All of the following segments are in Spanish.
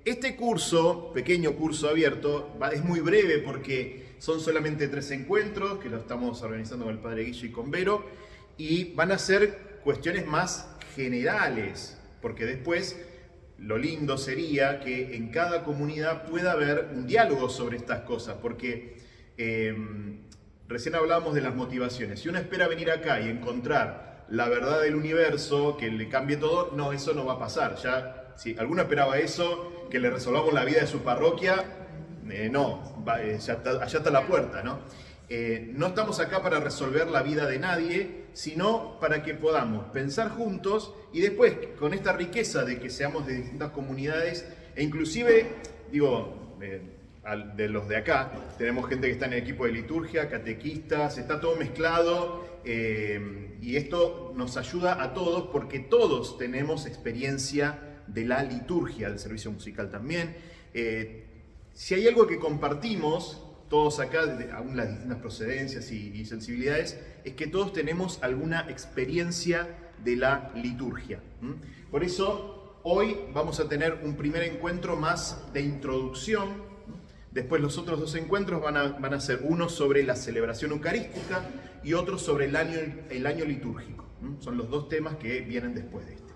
Este curso, pequeño curso abierto, es muy breve porque son solamente 3 encuentros que lo estamos organizando con el Padre Guille y con Vero, y van a ser cuestiones más generales, porque después lo lindo sería que en cada comunidad pueda haber un diálogo sobre estas cosas, porque recién hablábamos de las motivaciones. Si uno espera venir acá y encontrar la verdad del universo, que le cambie todo, no, eso no va a pasar. Ya, si alguno esperaba eso, que le resolvamos la vida de su parroquia, no, allá está la puerta, ¿no? No estamos acá para resolver la vida de nadie, sino para que podamos pensar juntos y después, con esta riqueza de que seamos de distintas comunidades, e inclusive, digo, de los de acá, tenemos gente que está en el equipo de liturgia, catequistas, está todo mezclado, y esto nos ayuda a todos porque todos tenemos experiencia de la liturgia, del servicio musical también. Si hay algo que compartimos todos acá, aún las distintas procedencias y sensibilidades, es que todos tenemos alguna experiencia de la liturgia. Por eso, hoy vamos a tener un primer encuentro más de introducción. Después los otros 2 encuentros van a ser uno sobre la celebración eucarística y otro sobre el año litúrgico. Son los 2 temas que vienen después de este.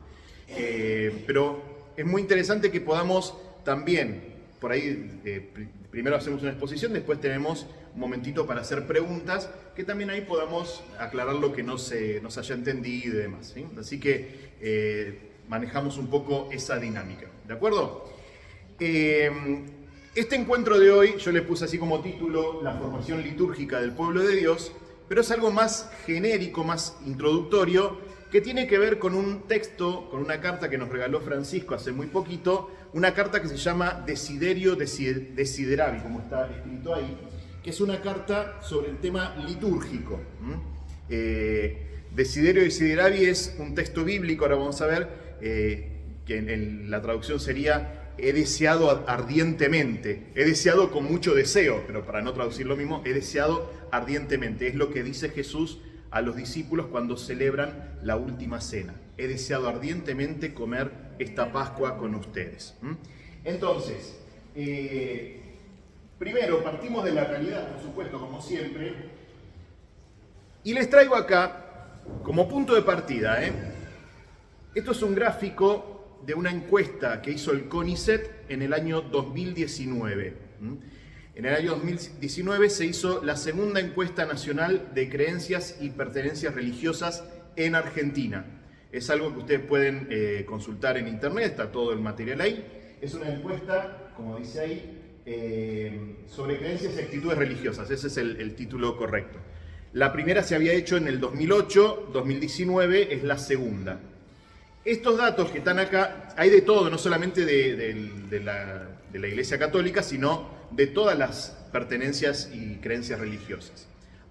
Pero es muy interesante que podamos también, por ahí, primero hacemos una exposición, después tenemos un momentito para hacer preguntas, que también ahí podamos aclarar lo que no se nos haya entendido y demás, ¿sí? Así que manejamos un poco esa dinámica, ¿de acuerdo? Este encuentro de hoy yo le puse así como título la formación litúrgica del pueblo de Dios, pero es algo más genérico, más introductorio, que tiene que ver con un texto, con una carta que nos regaló Francisco hace muy poquito, una carta que se llama Desiderio Desideravi, como está escrito ahí, que es una carta sobre el tema litúrgico. Desiderio Desideravi es un texto bíblico, ahora vamos a ver, que en la traducción sería he deseado ardientemente, he deseado con mucho deseo, pero para no traducir lo mismo, he deseado ardientemente. Es lo que dice Jesús a los discípulos cuando celebran la última cena. He deseado ardientemente comer esta Pascua con ustedes. Entonces, primero partimos de la realidad, por supuesto, como siempre, y les traigo acá, como punto de partida, esto es un gráfico de una encuesta que hizo el CONICET en el año 2019. En el año 2019 se hizo la segunda encuesta nacional de creencias y pertenencias religiosas en Argentina. Es algo que ustedes pueden consultar en internet, está todo el material ahí. Es una encuesta, como dice ahí, sobre creencias y actitudes religiosas. Ese es el título correcto. La primera se había hecho en el 2008, 2019 es la segunda. Estos datos que están acá, hay de todo, no solamente de la Iglesia Católica, sino de todas las pertenencias y creencias religiosas.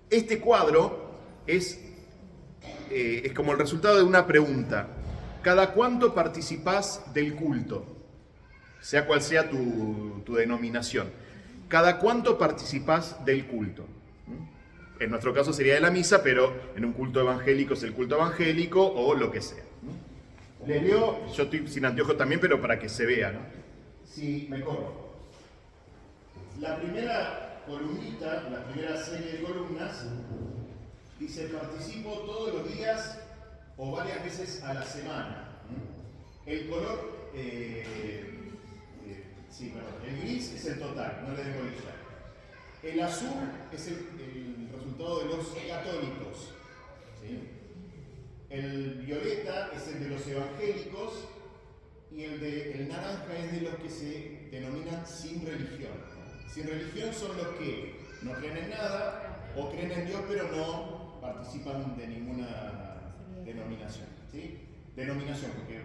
Este cuadro es como el resultado de una pregunta. ¿Cada cuánto participás del culto? Sea cual sea tu denominación. ¿Cada cuánto participás del culto? En nuestro caso sería de la misa, pero en un culto evangélico es el culto evangélico o lo que sea. Les leo, yo estoy sin anteojos también, pero para que se vea, ¿no? Si me corro. La primera columnita, la primera serie de columnas, dice participo todos los días o varias veces a la semana. El color, el gris es el total, no le debo bolilla. El azul es el resultado de los católicos, ¿sí? El violeta es el de los evangélicos y el naranja es de los que se denominan sin religión. Sin religión son los que no creen en nada o creen en Dios pero no participan de ninguna denominación. ¿Sí? Denominación, porque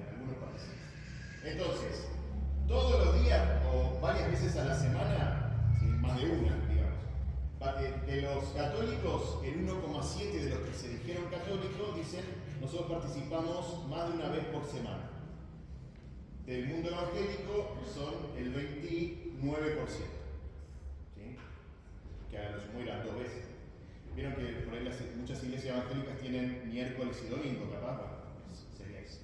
algunos parecen. Entonces, todos los días o varias veces a la semana, ¿sí? Más de una, digamos. De los católicos, el 1,7 de los que se dijeron católicos dicen nosotros participamos más de una vez por semana. Del mundo evangélico son el 29%, ¿sí? Que a lo sumo irán 2 veces. Vieron que por ahí muchas iglesias evangélicas tienen miércoles y domingo, capaz, sería eso.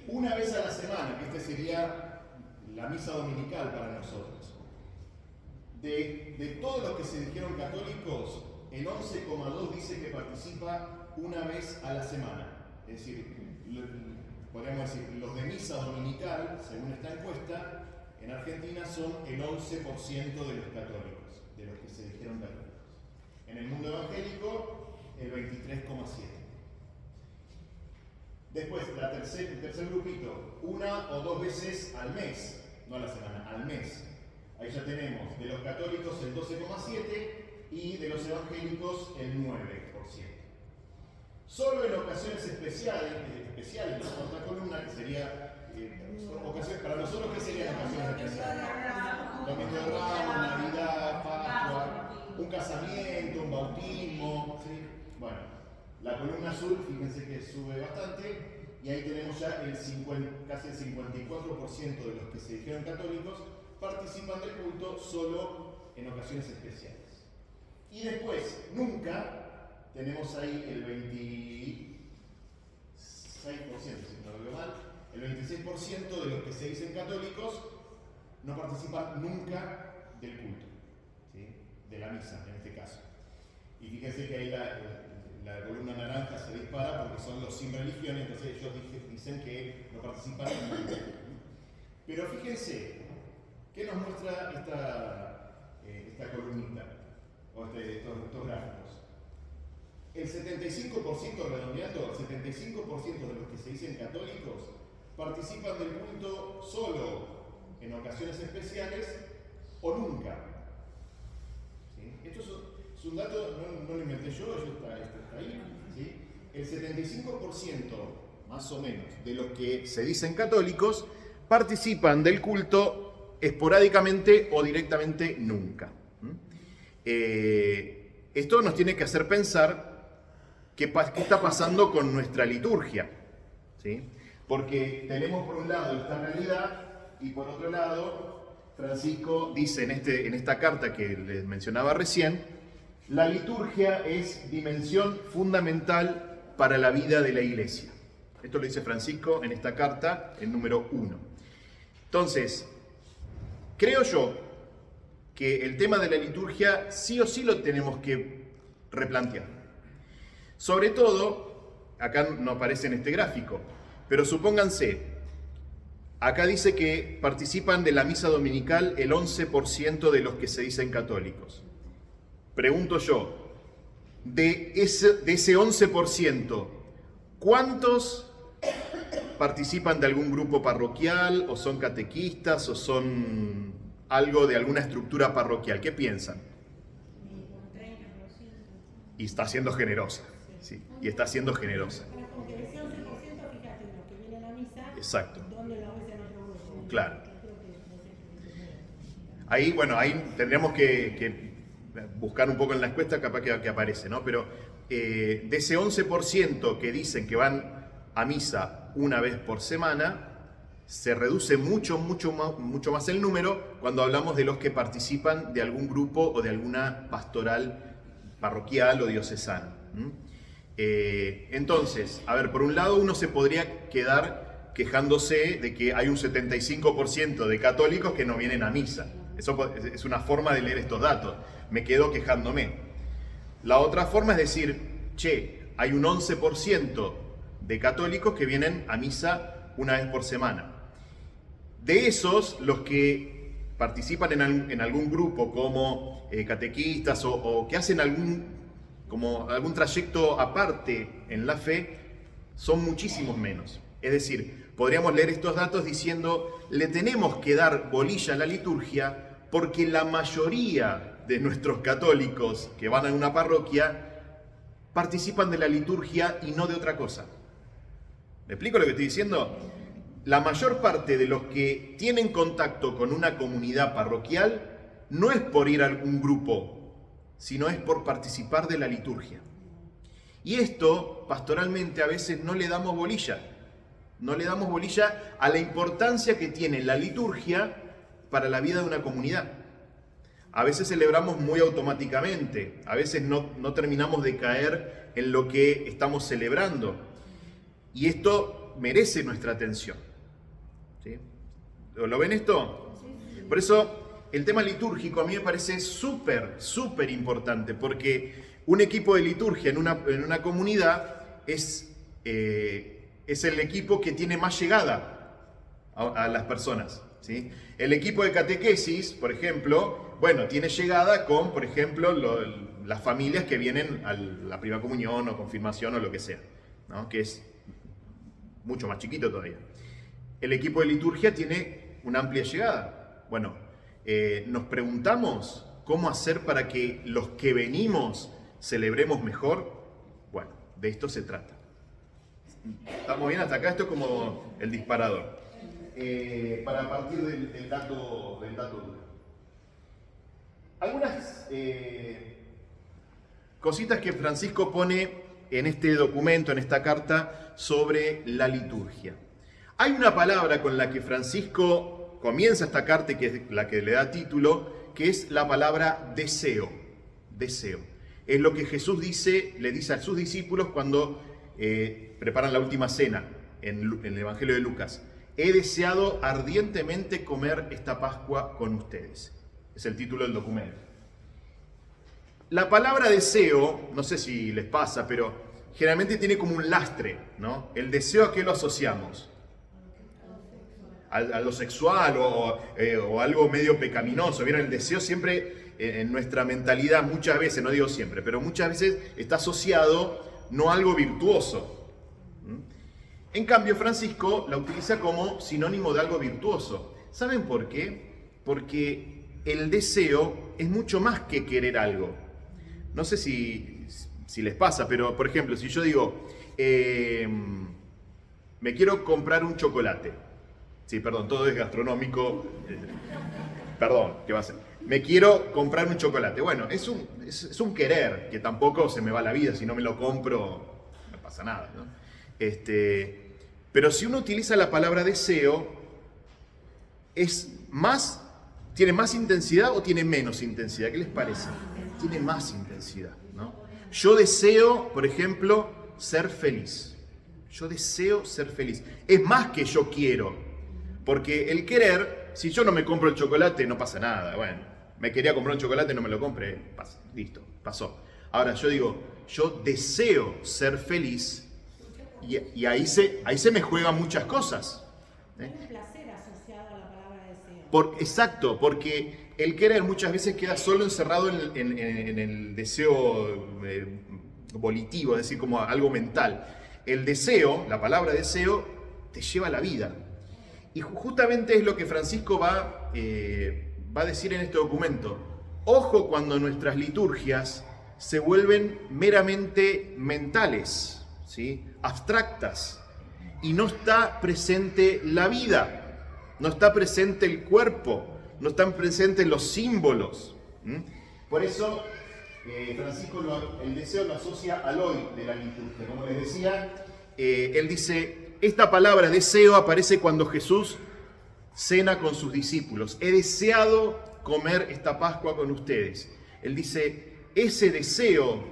Una vez a la semana, que este sería la misa dominical para nosotros. De todos los que se dijeron católicos, el 11,2 dice que participa una vez a la semana. Es decir, podríamos decir, los de misa dominical, según esta encuesta, en Argentina son el 11% de los católicos, de los que se dijeron católicos. En el mundo evangélico, el 23,7%. Después, el tercer grupito, una o dos veces al mes, no a la semana, al mes. Ahí ya tenemos de los católicos el 12,7% y de los evangélicos el 9%. Solo en ocasiones especiales, la otra columna que sería, ocasiones, para nosotros, ¿qué serían ocasiones especiales? Domingo de Ramos, Navidad, Pascua, un casamiento, un bautismo, ¿sí? Bueno, la columna azul, fíjense que sube bastante, y ahí tenemos ya casi el 54% de los que se dijeron católicos participan del culto solo en ocasiones especiales. Y después, nunca, tenemos ahí el 26%, si no lo veo mal, el 26% de los que se dicen católicos no participan nunca del culto, ¿sí? De la misa en este caso. Y fíjense que ahí la columna naranja se dispara porque son los sin religión, entonces ellos dicen que no participan en el culto. Pero fíjense, ¿qué nos muestra esta columnita? O estos gráficos. El 75%, redondeando, el 75% de los que se dicen católicos participan del culto solo en ocasiones especiales o nunca. ¿Sí? Esto es un dato, no lo inventé yo, está ahí. ¿Sí? El 75%, más o menos, de los que se dicen católicos participan del culto esporádicamente o directamente nunca. Esto nos tiene que hacer pensar qué está pasando con nuestra liturgia, ¿sí? Porque tenemos por un lado esta realidad y por otro lado Francisco dice en esta carta que les mencionaba recién, la liturgia es dimensión fundamental para la vida de la Iglesia. Esto lo dice Francisco en esta carta, el número 1. Entonces, creo yo que el tema de la liturgia sí o sí lo tenemos que replantear. Sobre todo, acá no aparece en este gráfico, pero supónganse, acá dice que participan de la misa dominical el 11% de los que se dicen católicos. Pregunto yo, de ese 11%, ¿cuántos participan de algún grupo parroquial, o son catequistas, o son algo de alguna estructura parroquial? ¿Qué piensan? Y está siendo generosa. Sí, y está siendo generosa. Exacto. Claro. Ahí, bueno, ahí tendríamos que buscar un poco en la encuesta, capaz que aparece, ¿no? Pero de ese 11% que dicen que van a misa una vez por semana, se reduce mucho más el número cuando hablamos de los que participan de algún grupo o de alguna pastoral parroquial o diocesana. Entonces, a ver, por un lado uno se podría quedar quejándose de que hay un 75% de católicos que no vienen a misa. Eso es una forma de leer estos datos. Me quedo quejándome. La otra forma es decir, che, hay un 11% de católicos que vienen a misa una vez por semana. De esos, los que participan en algún grupo como catequistas o que hacen algún trayecto aparte en la fe, son muchísimos menos. Es decir, podríamos leer estos datos diciendo, le tenemos que dar bolilla a la liturgia porque la mayoría de nuestros católicos que van a una parroquia participan de la liturgia y no de otra cosa. ¿Me explico lo que estoy diciendo? La mayor parte de los que tienen contacto con una comunidad parroquial no es por ir a algún grupo, sino es por participar de la liturgia. Y esto, pastoralmente, a veces no le damos bolilla. No le damos bolilla a la importancia que tiene la liturgia para la vida de una comunidad. A veces celebramos muy automáticamente, a veces no terminamos de caer en lo que estamos celebrando. Y esto merece nuestra atención, ¿sí? ¿Lo ven esto? Por eso el tema litúrgico a mí me parece súper importante, porque un equipo de liturgia en una comunidad es el equipo que tiene más llegada a las personas, ¿sí? El equipo de catequesis, por ejemplo, bueno, tiene llegada con, por ejemplo, las familias que vienen a la primera comunión o confirmación o lo que sea, ¿no? Que es mucho más chiquito todavía. El equipo de liturgia tiene una amplia llegada. Bueno, nos preguntamos cómo hacer para que los que venimos celebremos mejor. Bueno, de esto se trata. ¿Estamos bien hasta acá? Esto es como el disparador. Para partir del dato duro. Algunas cositas que Francisco pone en este documento, en esta carta, sobre la liturgia. Hay una palabra con la que Francisco comienza esta carta, que es la que le da título, que es la palabra deseo. Deseo. Es lo que Jesús le dice a sus discípulos cuando preparan la última cena en el Evangelio de Lucas. He deseado ardientemente comer esta Pascua con ustedes. Es el título del documento. La palabra deseo, no sé si les pasa, pero generalmente tiene como un lastre, ¿no? El deseo, ¿a qué lo asociamos? A lo sexual o algo medio pecaminoso. ¿Vieron? El deseo siempre en nuestra mentalidad, muchas veces, no digo siempre, pero muchas veces está asociado no a algo virtuoso. En cambio, Francisco la utiliza como sinónimo de algo virtuoso. ¿Saben por qué? Porque el deseo es mucho más que querer algo. No sé si les pasa, pero por ejemplo, si yo digo, me quiero comprar un chocolate. Sí, perdón, todo es gastronómico. Perdón, ¿qué va a ser? Me quiero comprar un chocolate. Bueno, es un querer, que tampoco se me va la vida. Si no me lo compro, no pasa nada, ¿no? Pero si uno utiliza la palabra deseo, ¿tiene más intensidad o tiene menos intensidad? ¿Qué les parece? Tiene más intensidad, ¿no? Yo deseo, por ejemplo, ser feliz. Yo deseo ser feliz. Es más que yo quiero. Porque el querer, si yo no me compro el chocolate, no pasa nada. Bueno, me quería comprar un chocolate, no me lo compré. Listo, pasó. Ahora yo digo, yo deseo ser feliz. Y ahí se me juegan muchas cosas. Hay un placer asociado a la palabra deseo. Exacto, porque el querer muchas veces queda solo encerrado en el deseo volitivo, es decir, como algo mental. El deseo, la palabra deseo, te lleva a la vida. Y justamente es lo que Francisco va a decir en este documento. Ojo cuando nuestras liturgias se vuelven meramente mentales, ¿sí? Abstractas, y no está presente la vida, no está presente el cuerpo, no están presentes los símbolos. Por eso Francisco el deseo lo asocia al hoy de la liturgia. Como les decía, él dice, esta palabra deseo aparece cuando Jesús cena con sus discípulos. He deseado comer esta Pascua con ustedes. Él dice, ese deseo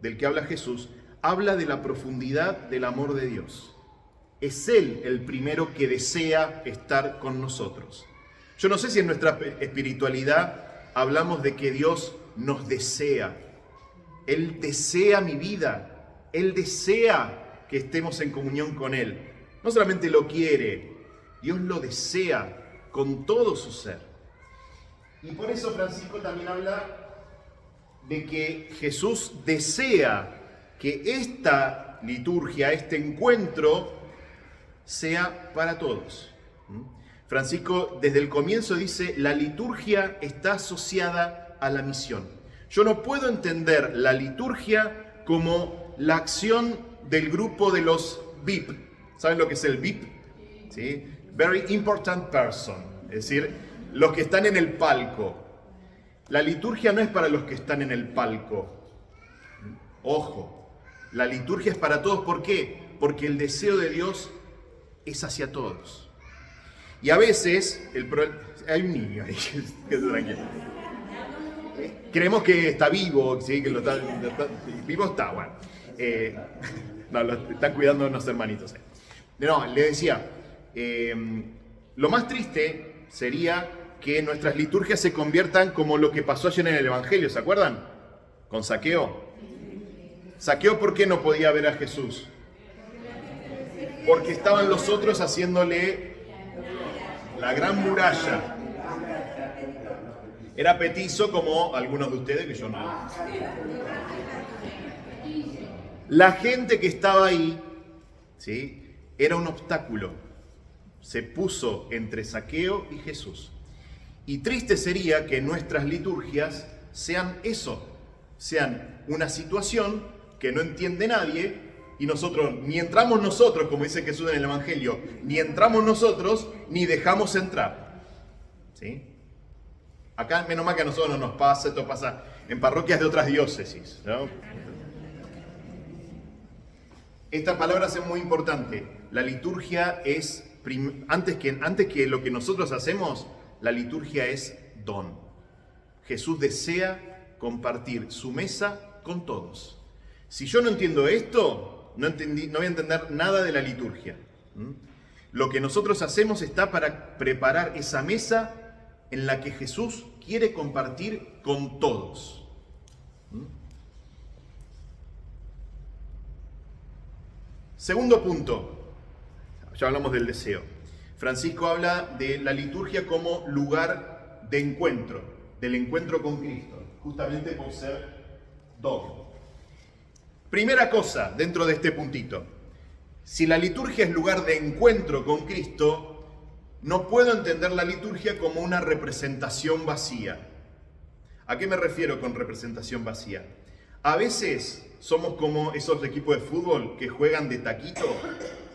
del que habla Jesús habla de la profundidad del amor de Dios. Es Él el primero que desea estar con nosotros. Yo no sé si en nuestra espiritualidad hablamos de que Dios nos desea. Él desea mi vida. Él desea que estemos en comunión con Él. No solamente lo quiere, Dios lo desea con todo su ser. Y por eso Francisco también habla de que Jesús desea que esta liturgia, este encuentro, sea para todos. Francisco desde el comienzo dice, la liturgia está asociada a la misión. Yo no puedo entender la liturgia como la acción del grupo de los VIP. ¿Saben lo que es el VIP? ¿Sí? Very important person, es decir, los que están en el palco. La liturgia no es para los que están en el palco. Ojo. La liturgia es para todos. ¿Por qué? Porque el deseo de Dios es hacia todos. Y a veces, hay un niño ahí, que tranquilo. Creemos que está vivo, ¿sí? Que vivo está, bueno. No, lo están cuidando unos hermanitos. No, le decía, Lo más triste sería que nuestras liturgias se conviertan como lo que pasó ayer en el Evangelio, ¿se acuerdan? Con Zaqueo. Zaqueo, ¿por qué no podía ver a Jesús? Porque estaban los otros haciéndole la gran muralla. Era petizo como algunos de ustedes, que yo no. La gente que estaba ahí, ¿sí?, era un obstáculo. Se puso entre Zaqueo y Jesús. Y triste sería que nuestras liturgias sean eso, sean una situación que no entiende nadie y nosotros, ni entramos nosotros, como dice Jesús en el Evangelio, ni entramos nosotros, ni dejamos entrar. ¿Sí? Acá, menos mal que a nosotros no nos pasa, esto pasa en parroquias de otras diócesis, ¿no? Esta palabra es muy importante. La liturgia es, antes que lo que nosotros hacemos, la liturgia es don. Jesús desea compartir su mesa con todos. Si yo no entiendo esto, no voy a entender nada de la liturgia. Lo que nosotros hacemos está para preparar esa mesa en la que Jesús quiere compartir con todos. Segundo punto, ya hablamos del deseo. Francisco habla de la liturgia como lugar de encuentro, del encuentro con Cristo, justamente por ser dogma. Primera cosa dentro de este puntito, si la liturgia es lugar de encuentro con Cristo, no puedo entender la liturgia como una representación vacía. ¿A qué me refiero con representación vacía? A veces somos como esos equipos de fútbol que juegan de taquito,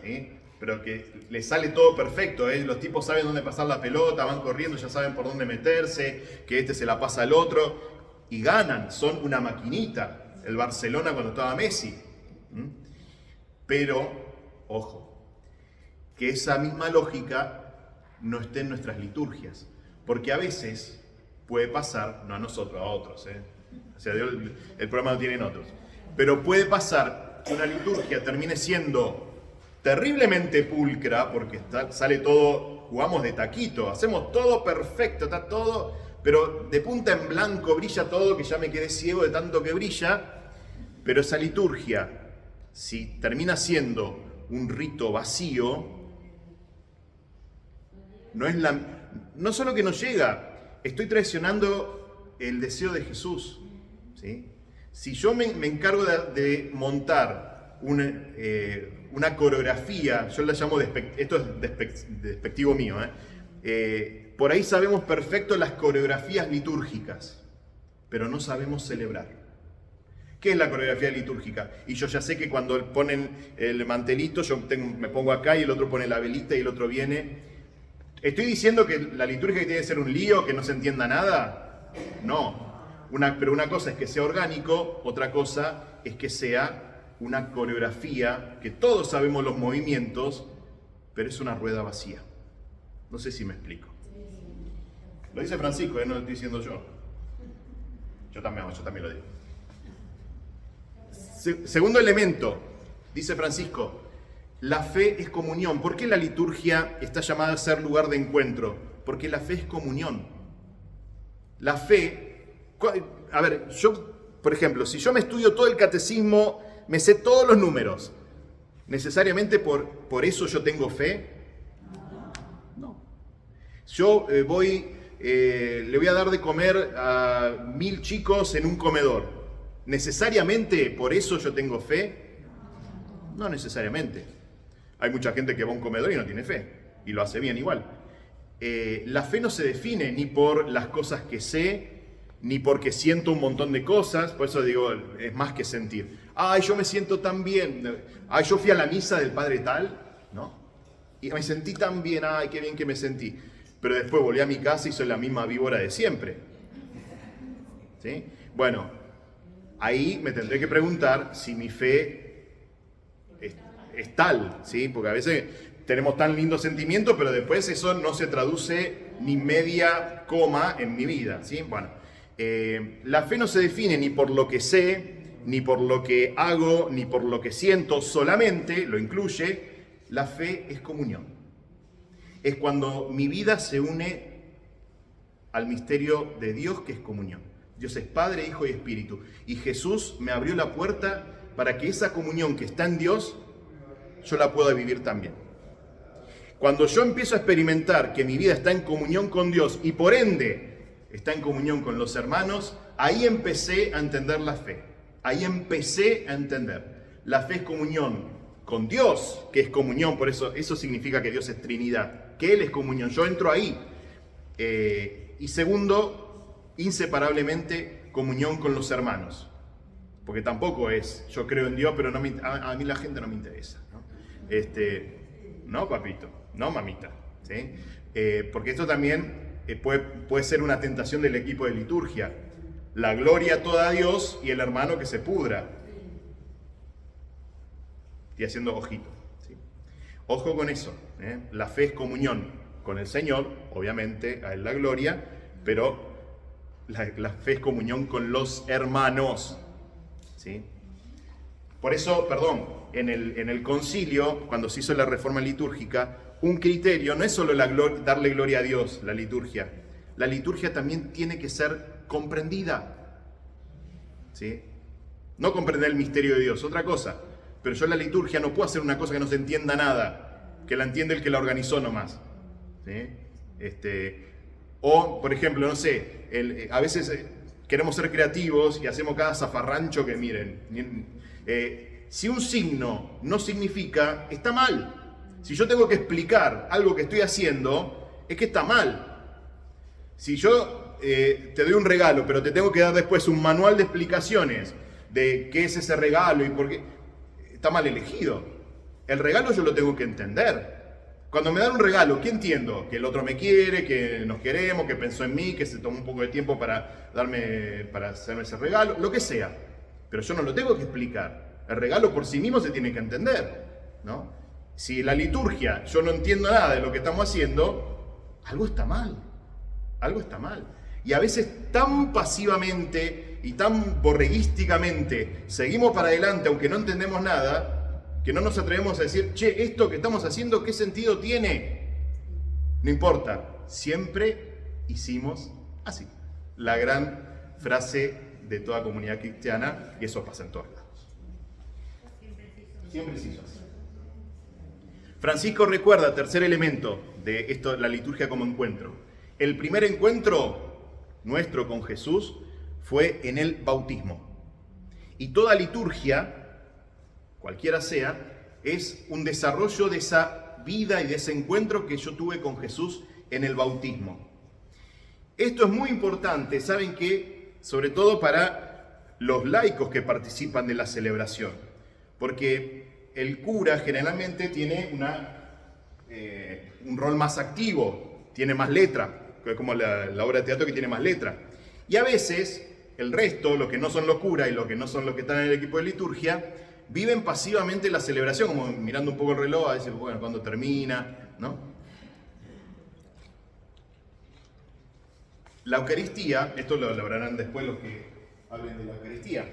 ¿sí?, pero que les sale todo perfecto, ¿eh? Los tipos saben dónde pasar la pelota, van corriendo, ya saben por dónde meterse, que este se la pasa al otro, y ganan, son una maquinita. El Barcelona cuando estaba Messi. Pero, ojo, que esa misma lógica no esté en nuestras liturgias, porque a veces puede pasar, no a nosotros, a otros, o sea, el programa lo tienen otros, pero puede pasar que una liturgia termine siendo terriblemente pulcra, porque sale todo, jugamos de taquito, hacemos todo perfecto, está todo, pero de punta en blanco brilla todo, que ya me quedé ciego de tanto que brilla. Pero esa liturgia, si termina siendo un rito vacío, no solo que no llega, estoy traicionando el deseo de Jesús, ¿sí? Si yo me encargo de montar una coreografía, yo la llamo, esto es despectivo mío, por ahí sabemos perfecto las coreografías litúrgicas, pero no sabemos celebrar. ¿Qué es la coreografía litúrgica? Y yo ya sé que cuando ponen el mantelito, me pongo acá y el otro pone la velita y el otro viene. ¿Estoy diciendo que la liturgia tiene que ser un lío, que no se entienda nada? No. Pero una cosa es que sea orgánico, otra cosa es que sea una coreografía, que todos sabemos los movimientos, pero es una rueda vacía. No sé si me explico. Lo dice Francisco, no lo estoy diciendo yo. Yo también lo digo. Segundo elemento, dice Francisco, la fe es comunión. ¿Por qué la liturgia está llamada a ser lugar de encuentro? Porque la fe es comunión. La fe, a ver, yo, por ejemplo, si yo me estudio todo el catecismo, me sé todos los números, ¿necesariamente por eso yo tengo fe? No. Yo le voy a dar de comer a 1000 chicos en un comedor. ¿Necesariamente por eso yo tengo fe? No necesariamente. Hay mucha gente que va a un comedor y no tiene fe, y lo hace bien igual. La fe no se define ni por las cosas que sé, ni porque siento un montón de cosas, por eso digo, es más que sentir. Ay, yo me siento tan bien. Ay, yo fui a la misa del padre tal, ¿no? Y me sentí tan bien, ay, qué bien que me sentí. Pero después volví a mi casa y soy la misma víbora de siempre. ¿Sí? Bueno, ahí me tendré que preguntar si mi fe es tal, ¿sí? Porque a veces tenemos tan lindos sentimientos, pero después eso no se traduce ni media coma en mi vida, ¿sí? Bueno, la fe no se define ni por lo que sé, ni por lo que hago, ni por lo que siento, solamente, lo incluye, la fe es comunión. es cuando mi vida se une al misterio de Dios, que es comunión. Dios es Padre, Hijo y Espíritu. Y Jesús me abrió la puerta para que esa comunión que está en Dios, yo la pueda vivir también. Cuando yo empiezo a experimentar que mi vida está en comunión con Dios y por ende está en comunión con los hermanos, ahí empecé a entender la fe. Ahí empecé a entender. La fe es comunión con Dios, que es comunión, por eso significa que Dios es Trinidad, que Él es comunión. Yo entro ahí. Y segundo, inseparablemente comunión con los hermanos. Porque tampoco es, yo creo en Dios, pero no a mí la gente no me interesa, ¿no? No, papito, no, mamita, ¿sí? Porque esto también puede ser una tentación del equipo de liturgia. La gloria toda a Dios y el hermano que se pudra. Y haciendo ojito, ¿sí? Ojo con eso, ¿eh? La fe es comunión con el Señor, obviamente, a Él la gloria, pero la fe es comunión con los hermanos, ¿sí? Por eso, en el concilio, cuando se hizo la reforma litúrgica, un criterio no es solo darle gloria a Dios, la liturgia también tiene que ser comprendida, ¿sí? No comprender el misterio de Dios, otra cosa, pero yo en la liturgia no puedo hacer una cosa que no se entienda nada, que la entiende el que la organizó nomás, ¿sí? O, por ejemplo, no sé, a veces queremos ser creativos y hacemos cada zafarrancho que miren. Si un signo no significa, está mal. Si yo tengo que explicar algo que estoy haciendo, es que está mal. Si yo te doy un regalo, pero te tengo que dar después un manual de explicaciones de qué es ese regalo y por qué, está mal elegido. El regalo yo lo tengo que entender. Cuando me dan un regalo, ¿qué entiendo? Que el otro me quiere, que nos queremos, que pensó en mí, que se tomó un poco de tiempo para hacerme ese regalo, lo que sea. Pero yo no lo tengo que explicar. El regalo por sí mismo se tiene que entender, ¿no? Si la liturgia yo no entiendo nada de lo que estamos haciendo, algo está mal. Algo está mal. Y a veces tan pasivamente y tan borreguísticamente seguimos para adelante, aunque no entendemos nada, que no nos atrevemos a decir, che, esto que estamos haciendo, ¿qué sentido tiene? No importa, siempre hicimos así. La gran frase de toda comunidad cristiana, y eso pasa en todos lados. Siempre se hizo así. Francisco recuerda, tercer elemento de esto, la liturgia como encuentro. El primer encuentro nuestro con Jesús fue en el bautismo. Y toda liturgia, cualquiera sea, es un desarrollo de esa vida y de ese encuentro que yo tuve con Jesús en el bautismo. Esto es muy importante, ¿saben qué? Sobre todo para los laicos que participan de la celebración, porque el cura generalmente tiene un rol más activo, tiene más letra, como la obra de teatro que tiene más letra. Y a veces el resto, los que no son los curas y los que no son los que están en el equipo de liturgia, viven pasivamente la celebración, como mirando un poco el reloj, a decir, bueno, ¿cuándo termina? ¿No? La Eucaristía, esto lo hablarán después los que hablen de la Eucaristía,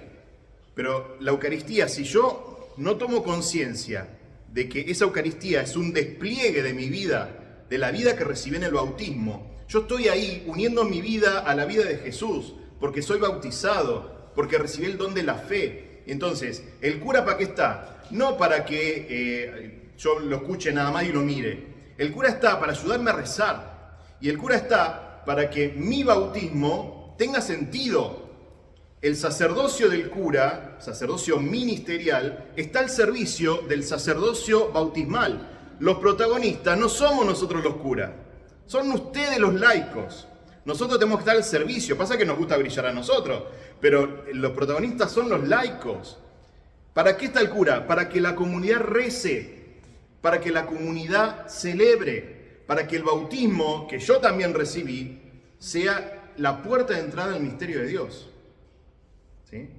pero la Eucaristía, si yo no tomo conciencia de que esa Eucaristía es un despliegue de mi vida, de la vida que recibí en el bautismo, yo estoy ahí uniendo mi vida a la vida de Jesús, porque soy bautizado, porque recibí el don de la fe. Entonces, ¿el cura para qué está? No para que yo lo escuche nada más y lo mire. El cura está para ayudarme a rezar. Y el cura está para que mi bautismo tenga sentido. El sacerdocio del cura, sacerdocio ministerial, está al servicio del sacerdocio bautismal. Los protagonistas no somos nosotros los curas, son ustedes los laicos. Nosotros tenemos que estar al servicio. Pasa que nos gusta brillar a nosotros, pero los protagonistas son los laicos. ¿Para qué está el cura? Para que la comunidad rece, para que la comunidad celebre, para que el bautismo, que yo también recibí, sea la puerta de entrada al misterio de Dios. ¿Sí?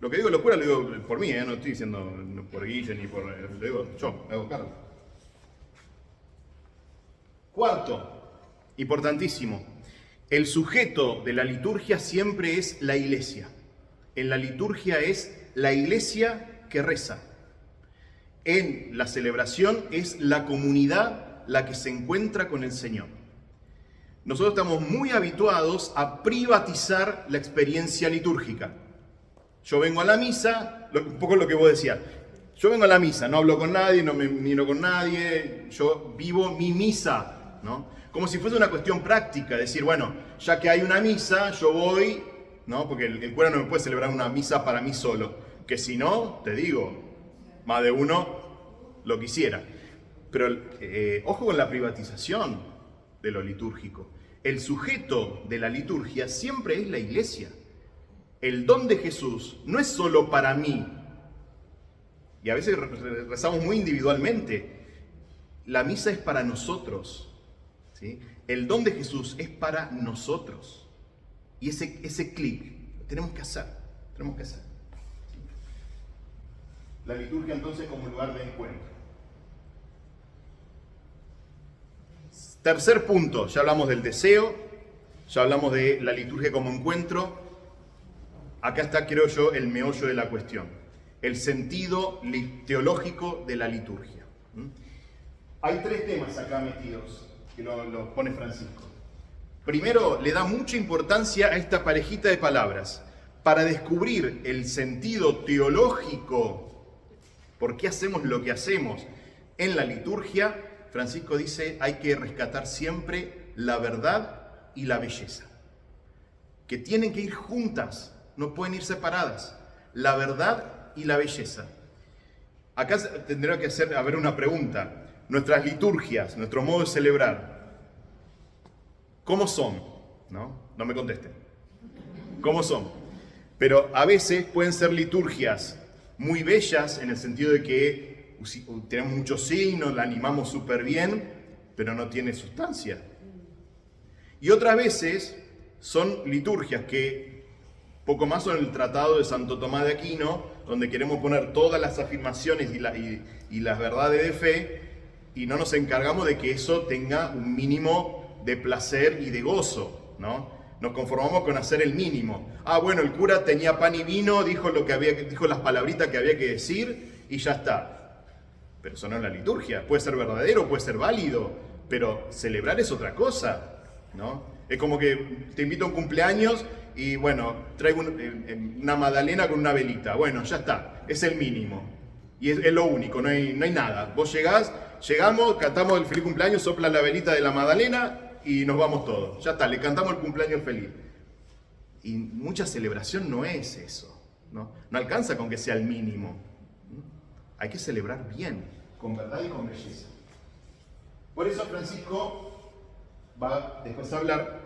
Lo que digo de los curas lo digo por mí, no estoy diciendo por Guille ni por... Lo digo yo, me hago cargo. Cuarto, importantísimo, el sujeto de la liturgia siempre es la iglesia. En la liturgia es la iglesia que reza. En la celebración es la comunidad verdad la que se encuentra con el Señor. Nosotros estamos muy habituados a privatizar la experiencia litúrgica. Yo vengo a la misa, un poco lo que vos decías, yo vengo a la misa, no hablo con nadie, no me miro con nadie, yo vivo mi misa, ¿no? Como si fuese una cuestión práctica, decir, bueno, ya que hay una misa, yo voy, ¿no? Porque el cura no me puede celebrar una misa para mí solo, que si no, te digo, más de uno lo quisiera. Pero ojo con la privatización de lo litúrgico. El sujeto de la liturgia siempre es la iglesia. El don de Jesús no es solo para mí. Y a veces rezamos muy individualmente. La misa es para nosotros, ¿sí? El don de Jesús es para nosotros. Y ese clic tenemos que hacer. Tenemos que hacer. La liturgia entonces como lugar de encuentro. Tercer punto, ya hablamos del deseo, ya hablamos de la liturgia como encuentro. Acá está, creo yo, el meollo de la cuestión. El sentido teológico de la liturgia. Hay tres temas acá metidos, que lo pone Francisco. Primero, le da mucha importancia a esta parejita de palabras. Para descubrir el sentido teológico, por qué hacemos lo que hacemos en la liturgia, Francisco dice, hay que rescatar siempre la verdad y la belleza. Que tienen que ir juntas, no pueden ir separadas. La verdad y la belleza. Acá tendrá que haber una pregunta. Nuestras liturgias, nuestro modo de celebrar, ¿cómo son? No me contesten. ¿Cómo son? Pero a veces pueden ser liturgias muy bellas en el sentido de que tenemos muchos signos, la animamos súper bien, pero no tiene sustancia. Y otras veces son liturgias que poco más son el Tratado de Santo Tomás de Aquino, donde queremos poner todas las afirmaciones y las verdades de fe, y no nos encargamos de que eso tenga un mínimo de placer y de gozo, ¿no? Nos conformamos con hacer el mínimo. Bueno, el cura tenía pan y vino, dijo las palabritas que había que decir, y ya está. Pero eso no es la liturgia. Puede ser verdadero, puede ser válido, pero celebrar es otra cosa, ¿no? Es como que te invito a un cumpleaños y bueno, traigo una magdalena con una velita. Bueno, ya está, es el mínimo. Y es lo único, no hay nada. Vos llegamos, cantamos el feliz cumpleaños, sopla la velita de la magdalena y nos vamos todos. Ya está, le cantamos el cumpleaños feliz. Y mucha celebración no es eso, ¿no? No alcanza con que sea el mínimo. Hay que celebrar bien, con verdad y con belleza. Por eso Francisco va después a hablar,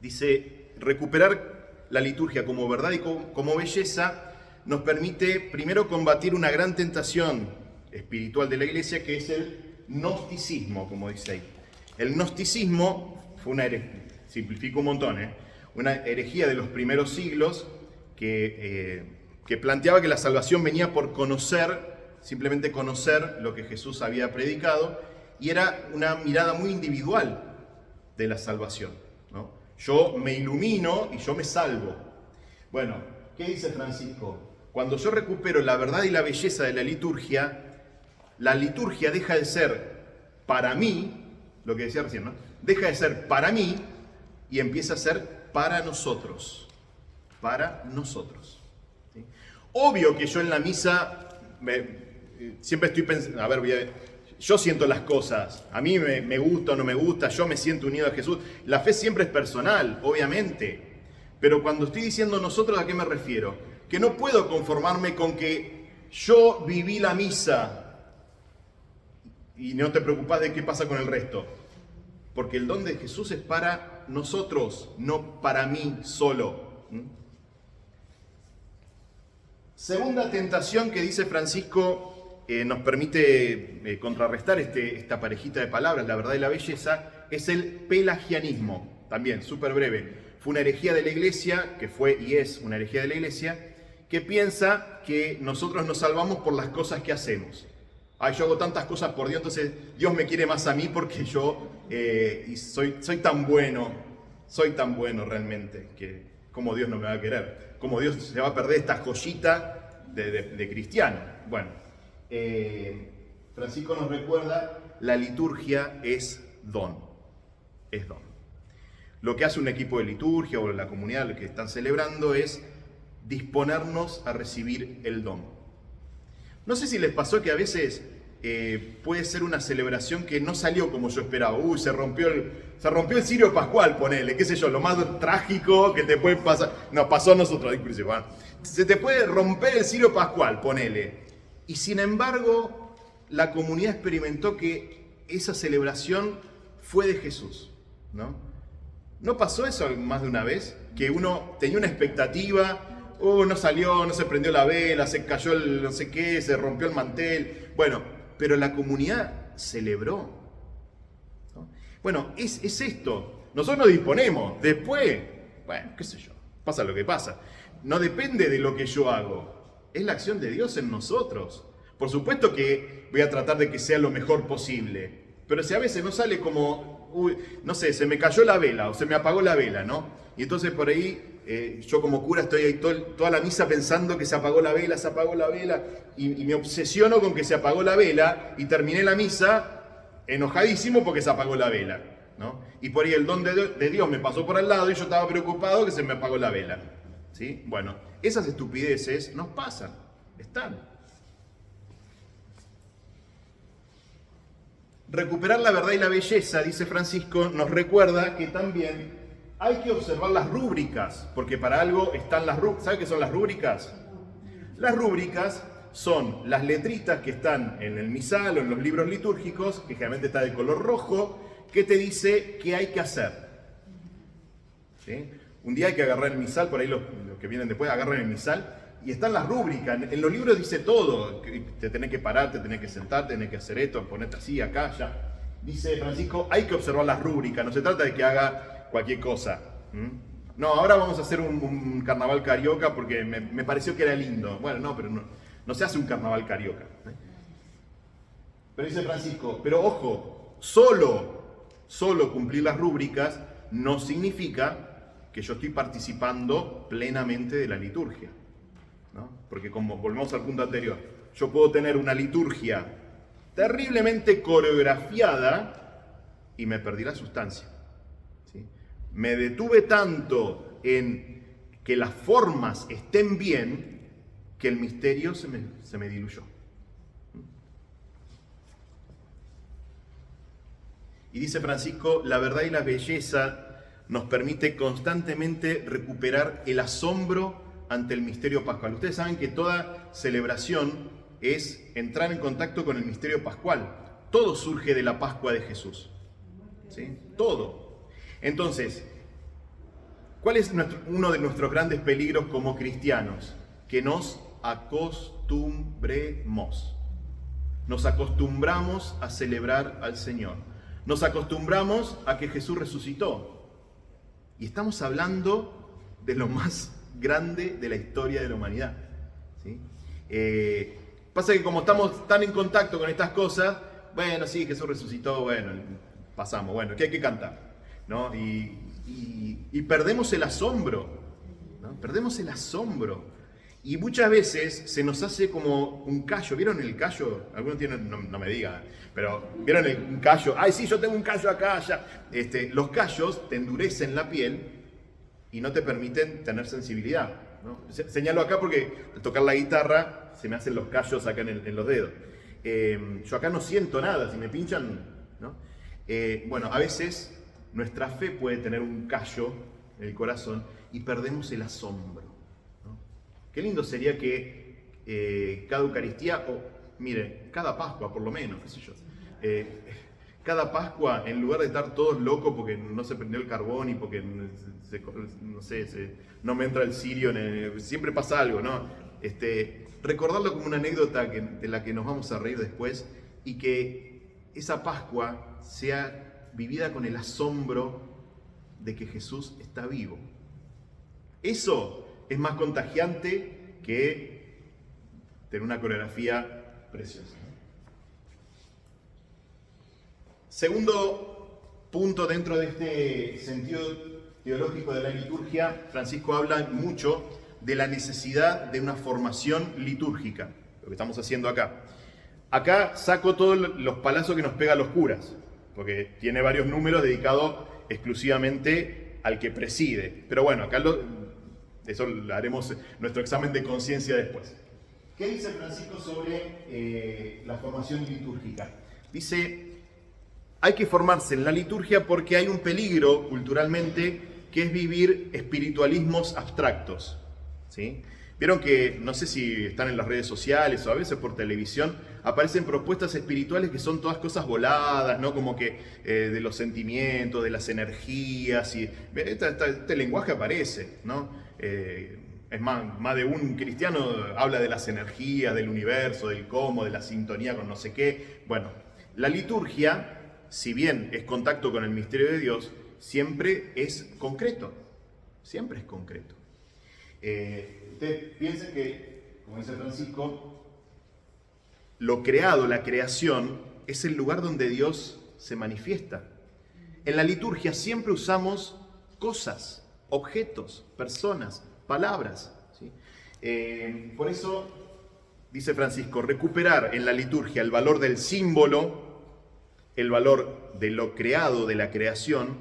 dice, recuperar la liturgia como verdad y como belleza nos permite primero combatir una gran tentación espiritual de la Iglesia, que es el gnosticismo, como dice ahí. El gnosticismo fue una herejía, simplifico un montón, una herejía de los primeros siglos que planteaba que la salvación venía por simplemente conocer lo que Jesús había predicado, y era una mirada muy individual de la salvación, ¿no? Yo me ilumino y yo me salvo. Bueno, ¿qué dice Francisco? Cuando yo recupero la verdad y la belleza de la liturgia deja de ser para mí, lo que decía recién, ¿no? Deja de ser para mí y empieza a ser para nosotros. Para nosotros. ¿Sí? Obvio que yo en la misa siempre estoy pensando, yo siento las cosas, a mí me gusta o no me gusta, yo me siento unido a Jesús. La fe siempre es personal, obviamente, pero cuando estoy diciendo nosotros, ¿a qué me refiero? Que no puedo conformarme con que yo viví la misa y no te preocupás de qué pasa con el resto, porque el don de Jesús es para nosotros, no para mí solo. Segunda tentación que dice Francisco nos permite contrarrestar esta parejita de palabras, la verdad y la belleza, es el pelagianismo. También, súper breve. Fue una herejía de la Iglesia, que fue y es una herejía de la Iglesia, que piensa que nosotros nos salvamos por las cosas que hacemos. Yo hago tantas cosas por Dios, entonces Dios me quiere más a mí porque yo soy tan bueno realmente, que como Dios no me va a querer, como Dios se va a perder esta joyita de cristiano. Bueno, Francisco nos recuerda la liturgia es don. Es don. Lo que hace un equipo de liturgia o la comunidad que están celebrando es disponernos a recibir el don. No sé si les pasó que a veces puede ser una celebración que no salió como yo esperaba. Se rompió el cirio pascual, ponele, qué sé yo, lo más trágico que te puede pasar. Nos pasó a nosotros, inclusive. Bueno, se te puede romper el cirio pascual, ponele. Y sin embargo, la comunidad experimentó que esa celebración fue de Jesús, ¿no? ¿No pasó eso más de una vez? Que uno tenía una expectativa, no salió, no se prendió la vela, se cayó el no sé qué, se rompió el mantel. Bueno, pero la comunidad celebró, ¿no? Bueno, es esto. Nosotros nos disponemos. Después, bueno, qué sé yo, pasa lo que pasa. No depende de lo que yo hago. Es la acción de Dios en nosotros. Por supuesto que voy a tratar de que sea lo mejor posible. Pero si a veces no sale como, no sé, se me cayó la vela o se me apagó la vela, ¿no? Y entonces por ahí, yo como cura estoy ahí toda la misa pensando que se apagó la vela, y me obsesiono con que se apagó la vela y terminé la misa enojadísimo porque se apagó la vela, ¿no? Y por ahí el don de Dios me pasó por al lado y yo estaba preocupado que se me apagó la vela, ¿sí? Bueno, esas estupideces nos pasan, están. Recuperar la verdad y la belleza, dice Francisco, nos recuerda que también hay que observar las rúbricas, porque para algo están las rúbricas. ¿Sabe qué son las rúbricas? Las rúbricas son las letritas que están en el misal o en los libros litúrgicos, que generalmente está de color rojo, que te dice qué hay que hacer. ¿Sí? Un día hay que agarrar el misal, por ahí los que vienen después agarran el misal, y están las rúbricas. En los libros dice todo. Te tenés que parar, te tenés que sentar, tenés que hacer esto, ponerte así, acá, allá. Dice Francisco, hay que observar las rúbricas. No se trata de que haga cualquier cosa. No, ahora vamos a hacer un carnaval carioca porque me pareció que era lindo. Bueno, no, pero no se hace un carnaval carioca. Pero dice Francisco, pero ojo, solo cumplir las rúbricas no significa que yo estoy participando plenamente de la liturgia, ¿no? Porque como volvemos al punto anterior, yo puedo tener una liturgia terriblemente coreografiada y me perdí la sustancia, ¿sí? Me detuve tanto en que las formas estén bien que el misterio se me diluyó. Y dice Francisco, la verdad y la belleza nos permite constantemente recuperar el asombro ante el misterio pascual. Ustedes saben que toda celebración es entrar en contacto con el misterio pascual. Todo surge de la Pascua de Jesús, ¿sí? Todo. Entonces, ¿cuál es uno de nuestros grandes peligros como cristianos? Que nos acostumbremos. Nos acostumbramos a celebrar al Señor. Nos acostumbramos a que Jesús resucitó. Y estamos hablando de lo más grande de la historia de la humanidad, ¿sí? Pasa que como estamos tan en contacto con estas cosas, bueno, sí, Jesús resucitó, bueno, pasamos, bueno, ¿qué hay que cantar? ¿No? Y perdemos el asombro, ¿no? Perdemos el asombro. Y muchas veces se nos hace como un callo. ¿Vieron el callo? Algunos tienen, no me digan, pero ¿vieron un callo? Ay, sí, yo tengo un callo acá, allá. Los callos te endurecen la piel y no te permiten tener sensibilidad, ¿no? Señalo acá porque al tocar la guitarra se me hacen los callos acá en los dedos. Yo acá no siento nada, si me pinchan, ¿no? Bueno, a veces nuestra fe puede tener un callo en el corazón y perdemos el asombro, ¿no? Qué lindo sería que cada Eucaristía, mire, cada Pascua por lo menos, qué sé yo, cada Pascua, en lugar de estar todos locos porque no se prendió el carbón y porque no me entra el cirio, siempre pasa algo, ¿no? Recordarlo como una anécdota de la que nos vamos a reír después, y que esa Pascua sea vivida con el asombro de que Jesús está vivo. Eso es más contagiante que tener una coreografía preciosa. Segundo punto dentro de este sentido teológico de la liturgia, Francisco habla mucho de la necesidad de una formación litúrgica, lo que estamos haciendo acá. acá saco todos los palazos que nos pegan los curas, porque tiene varios números dedicados exclusivamente al que preside. Pero bueno, acá eso haremos nuestro examen de conciencia después. ¿Qué dice Francisco sobre la formación litúrgica? Dice, hay que formarse en la liturgia porque hay un peligro culturalmente que es vivir espiritualismos abstractos, ¿sí? Vieron que, no sé si están en las redes sociales o a veces por televisión, aparecen propuestas espirituales que son todas cosas voladas, ¿no? Como que de los sentimientos, de las energías, y este lenguaje aparece, ¿no? Es más de un cristiano habla de las energías, del universo, del cómo, de la sintonía con no sé qué. Bueno, la liturgia, si bien es contacto con el misterio de Dios, siempre es concreto, siempre es concreto. Ustedes piensen que, como dice Francisco, lo creado, la creación, es el lugar donde Dios se manifiesta. En la liturgia siempre usamos cosas, objetos, personas, palabras, ¿sí? Por eso, dice Francisco, recuperar en la liturgia el valor del símbolo, el valor de lo creado, de la creación,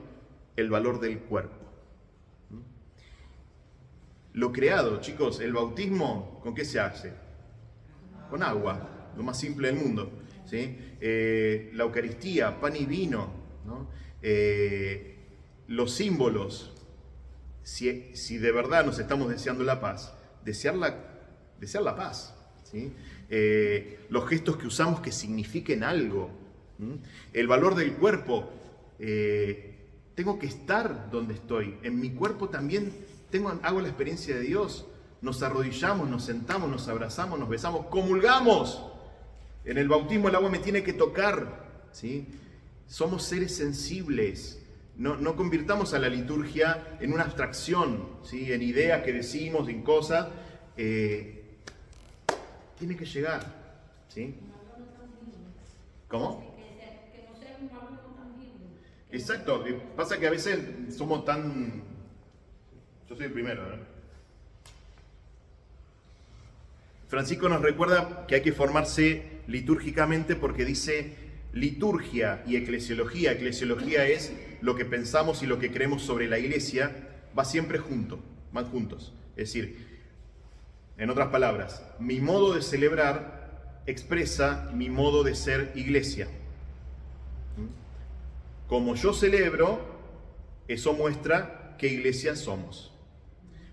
el valor del cuerpo. Lo creado, chicos, el bautismo, ¿con qué se hace? Con agua, lo más simple del mundo, ¿sí? La Eucaristía, pan y vino, ¿no? Los símbolos, si de verdad nos estamos deseando la paz, desear la paz, ¿sí? Los gestos que usamos que signifiquen algo, ¿sí? El valor del cuerpo, tengo que estar donde estoy, en mi cuerpo también hago la experiencia de Dios, nos arrodillamos, nos sentamos, nos abrazamos, nos besamos, comulgamos. En el bautismo el agua me tiene que tocar, ¿sí? Somos seres sensibles, no convirtamos a la liturgia en una abstracción, ¿sí? En ideas que decimos, en cosas, tiene que llegar, ¿sí? ¿Cómo? Que no sea un valor tangible. Exacto, pasa que a veces somos tan... Yo soy el primero, ¿eh? Francisco nos recuerda que hay que formarse litúrgicamente porque dice liturgia y eclesiología. Eclesiología es lo que pensamos y lo que creemos sobre la iglesia, va siempre van juntos. Es decir, en otras palabras, mi modo de celebrar expresa mi modo de ser iglesia. Como yo celebro, eso muestra qué iglesia somos.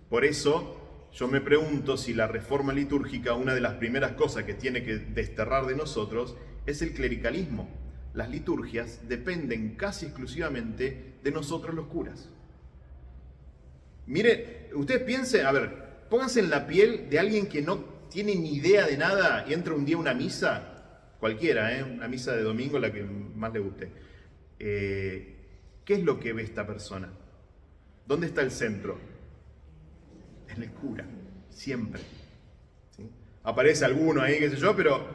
Por eso yo me pregunto si la reforma litúrgica, una de las primeras cosas que tiene que desterrar de nosotros es el clericalismo. Las liturgias dependen casi exclusivamente de nosotros los curas. Mire, ustedes piensen, a ver, pónganse en la piel de alguien que no tiene ni idea de nada y entra un día a una misa, cualquiera, una misa de domingo, la que más le guste. ¿Qué es lo que ve esta persona? ¿Dónde está el centro? En el cura, siempre, ¿sí? Aparece alguno ahí, qué sé yo, pero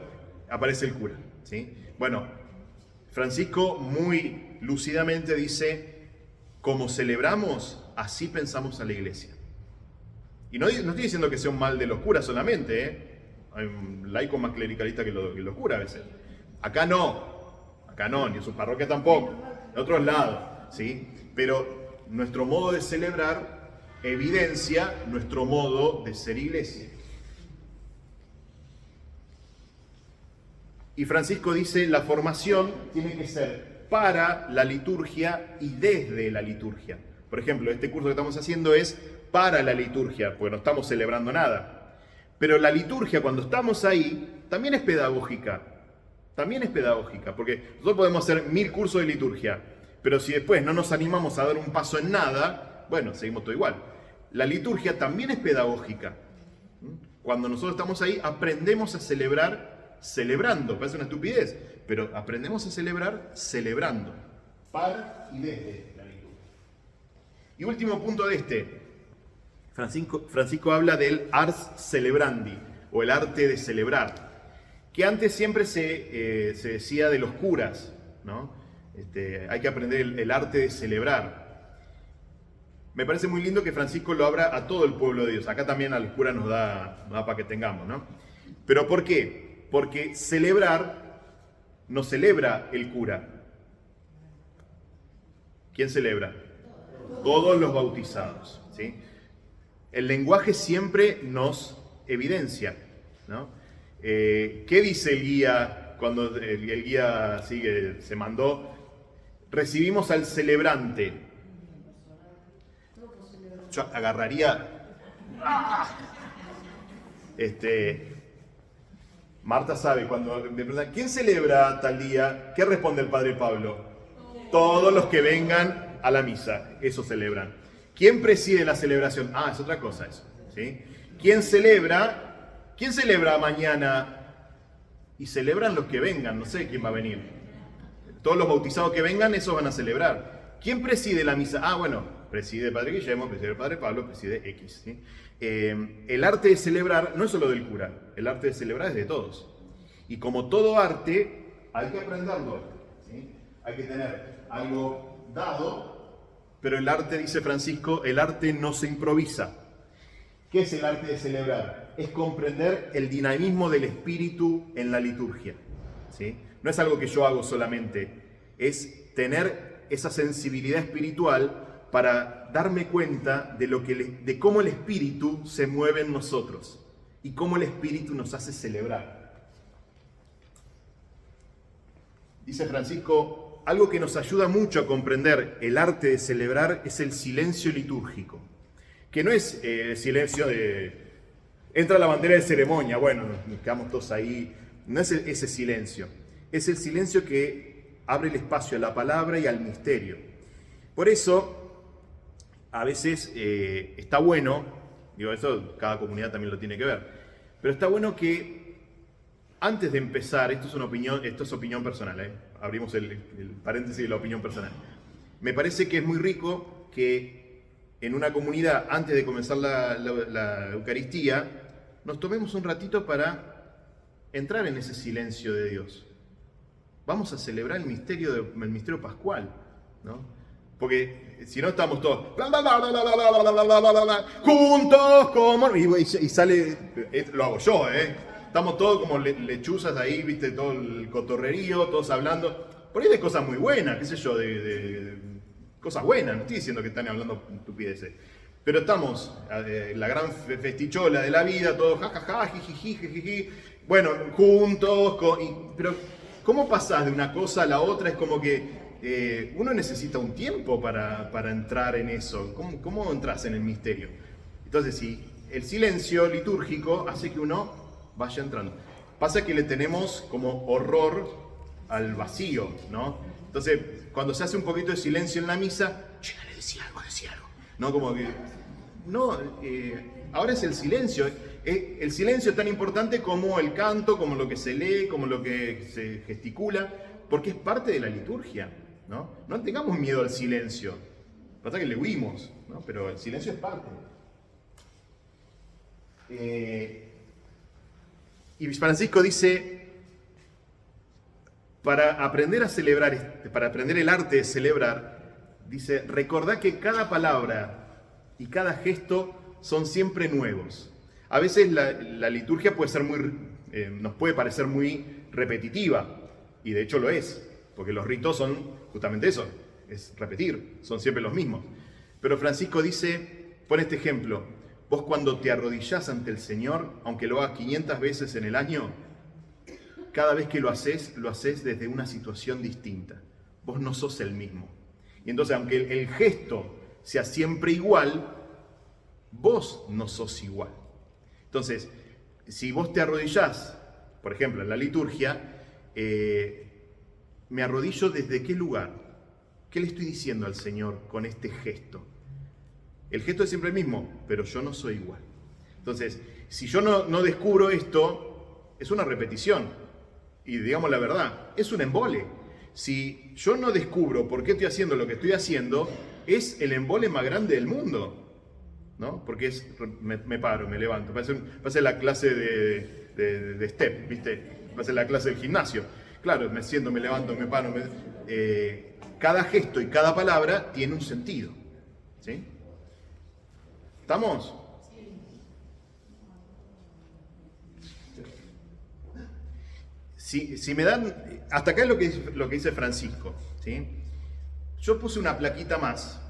aparece el cura, ¿sí? Bueno, Francisco muy lúcidamente dice, como celebramos, así pensamos a la iglesia. Y no estoy diciendo que sea un mal de los curas solamente, ¿eh? Hay un laico más clericalista que los curas a veces. Acá no, ni en su parroquia tampoco, en otros lados, ¿sí? Pero nuestro modo de celebrar evidencia nuestro modo de ser iglesia. Y Francisco dice, la formación tiene que ser para la liturgia y desde la liturgia. Por ejemplo, este curso que estamos haciendo es para la liturgia, porque no estamos celebrando nada. Pero la liturgia, cuando estamos ahí, también es pedagógica. También es pedagógica, porque nosotros podemos hacer 1000 cursos de liturgia, pero si después no nos animamos a dar un paso en nada, bueno, seguimos todo igual. La liturgia también es pedagógica. Cuando nosotros estamos ahí, aprendemos a celebrar celebrando. Parece una estupidez, pero aprendemos a celebrar celebrando. Para y desde la liturgia. Y último punto de Francisco habla del ars celebrandi, o el arte de celebrar, que antes siempre se decía de los curas, ¿no? Hay que aprender el arte de celebrar. Me parece muy lindo que Francisco lo abra a todo el pueblo de Dios. Acá también al cura nos da para que tengamos, ¿no? ¿Pero por qué? Porque celebrar no celebra el cura. ¿Quién celebra? Todos los bautizados, ¿sí? El lenguaje siempre nos evidencia, ¿no? ¿Qué dice el guía cuando el guía sigue, se mandó? Recibimos al celebrante. Yo agarraría... Marta sabe, cuando me preguntan, ¿quién celebra tal día? ¿Qué responde el padre Pablo? Todos los que vengan a la misa, eso celebran. ¿Quién preside la celebración? Ah, es otra cosa eso, ¿sí? ¿Quién celebra mañana? Y celebran los que vengan, no sé quién va a venir. Todos los bautizados que vengan, esos van a celebrar. ¿Quién preside la misa? Ah, bueno, preside el padre Guillermo, preside el padre Pablo, preside X, ¿sí? El arte de celebrar no es solo del cura, el arte de celebrar es de todos. Y como todo arte, hay que aprenderlo, ¿sí? Hay que tener algo dado, pero el arte, dice Francisco, el arte no se improvisa. ¿Qué es el arte de celebrar? Es comprender el dinamismo del espíritu en la liturgia, ¿sí? No es algo que yo hago solamente, es tener esa sensibilidad espiritual para darme cuenta de cómo el espíritu se mueve en nosotros y cómo el espíritu nos hace celebrar. Dice Francisco, algo que nos ayuda mucho a comprender el arte de celebrar es el silencio litúrgico, que no es silencio de... Entra la bandera de ceremonia, bueno, nos quedamos todos ahí, no es ese silencio, es el silencio que abre el espacio a la palabra y al misterio. Por eso, a veces está bueno, digo, eso cada comunidad también lo tiene que ver, pero está bueno que antes de empezar, esto es opinión personal, abrimos el paréntesis de la opinión personal. Me parece que es muy rico que en una comunidad, antes de comenzar la Eucaristía, nos tomemos un ratito para entrar en ese silencio de Dios. Vamos a celebrar el misterio pascual, ¿no? Porque si no estamos todos juntos como... Y sale, lo hago yo, estamos todos como lechuzas ahí, viste, todo el cotorrerío, todos hablando. Por ahí de cosas muy buenas, qué sé yo, de cosas buenas, no estoy diciendo que están hablando estupideces. Pero estamos, la gran festichola de la vida, todos jajaja, jijiji, jijiji, bueno, juntos, pero ¿cómo pasás de una cosa a la otra? Es como que uno necesita un tiempo para entrar en eso. ¿Cómo entras en el misterio? Entonces, sí, el silencio litúrgico hace que uno vaya entrando. Pasa que le tenemos como horror al vacío, ¿no? Entonces, cuando se hace un poquito de silencio en la misa, le decía algo, ¿no? Como que, no, ahora es el silencio. El silencio es tan importante como el canto, como lo que se lee, como lo que se gesticula, porque es parte de la liturgia, ¿no? No tengamos miedo al silencio. Pasa que le huimos, ¿no? Pero el silencio es parte. Y Francisco dice, para aprender a celebrar, para aprender el arte de celebrar, dice, recordá que cada palabra y cada gesto son siempre nuevos. A veces la liturgia puede ser nos puede parecer muy repetitiva, y de hecho lo es, porque los ritos son justamente eso, es repetir, son siempre los mismos. Pero Francisco dice, pone este ejemplo, vos cuando te arrodillás ante el Señor, aunque lo hagas 500 veces en el año, cada vez que lo haces desde una situación distinta. Vos no sos el mismo. Y entonces, aunque el gesto sea siempre igual, vos no sos igual. Entonces, si vos te arrodillás, por ejemplo, en la liturgia, me arrodillo desde qué lugar. ¿Qué le estoy diciendo al Señor con este gesto? El gesto es siempre el mismo, pero yo no soy igual. Entonces, si yo no descubro esto, es una repetición. Y digamos la verdad, es un embole. Si yo no descubro por qué estoy haciendo lo que estoy haciendo, es el embole más grande del mundo, ¿no? Porque me paro, me levanto. Parece la clase de step, ¿viste? Parece la clase del gimnasio. Claro, me siento, me levanto, me paro. Cada gesto y cada palabra tiene un sentido, ¿sí? ¿Estamos? si me dan, hasta acá es lo que dice Francisco, ¿sí? Yo puse una plaquita más,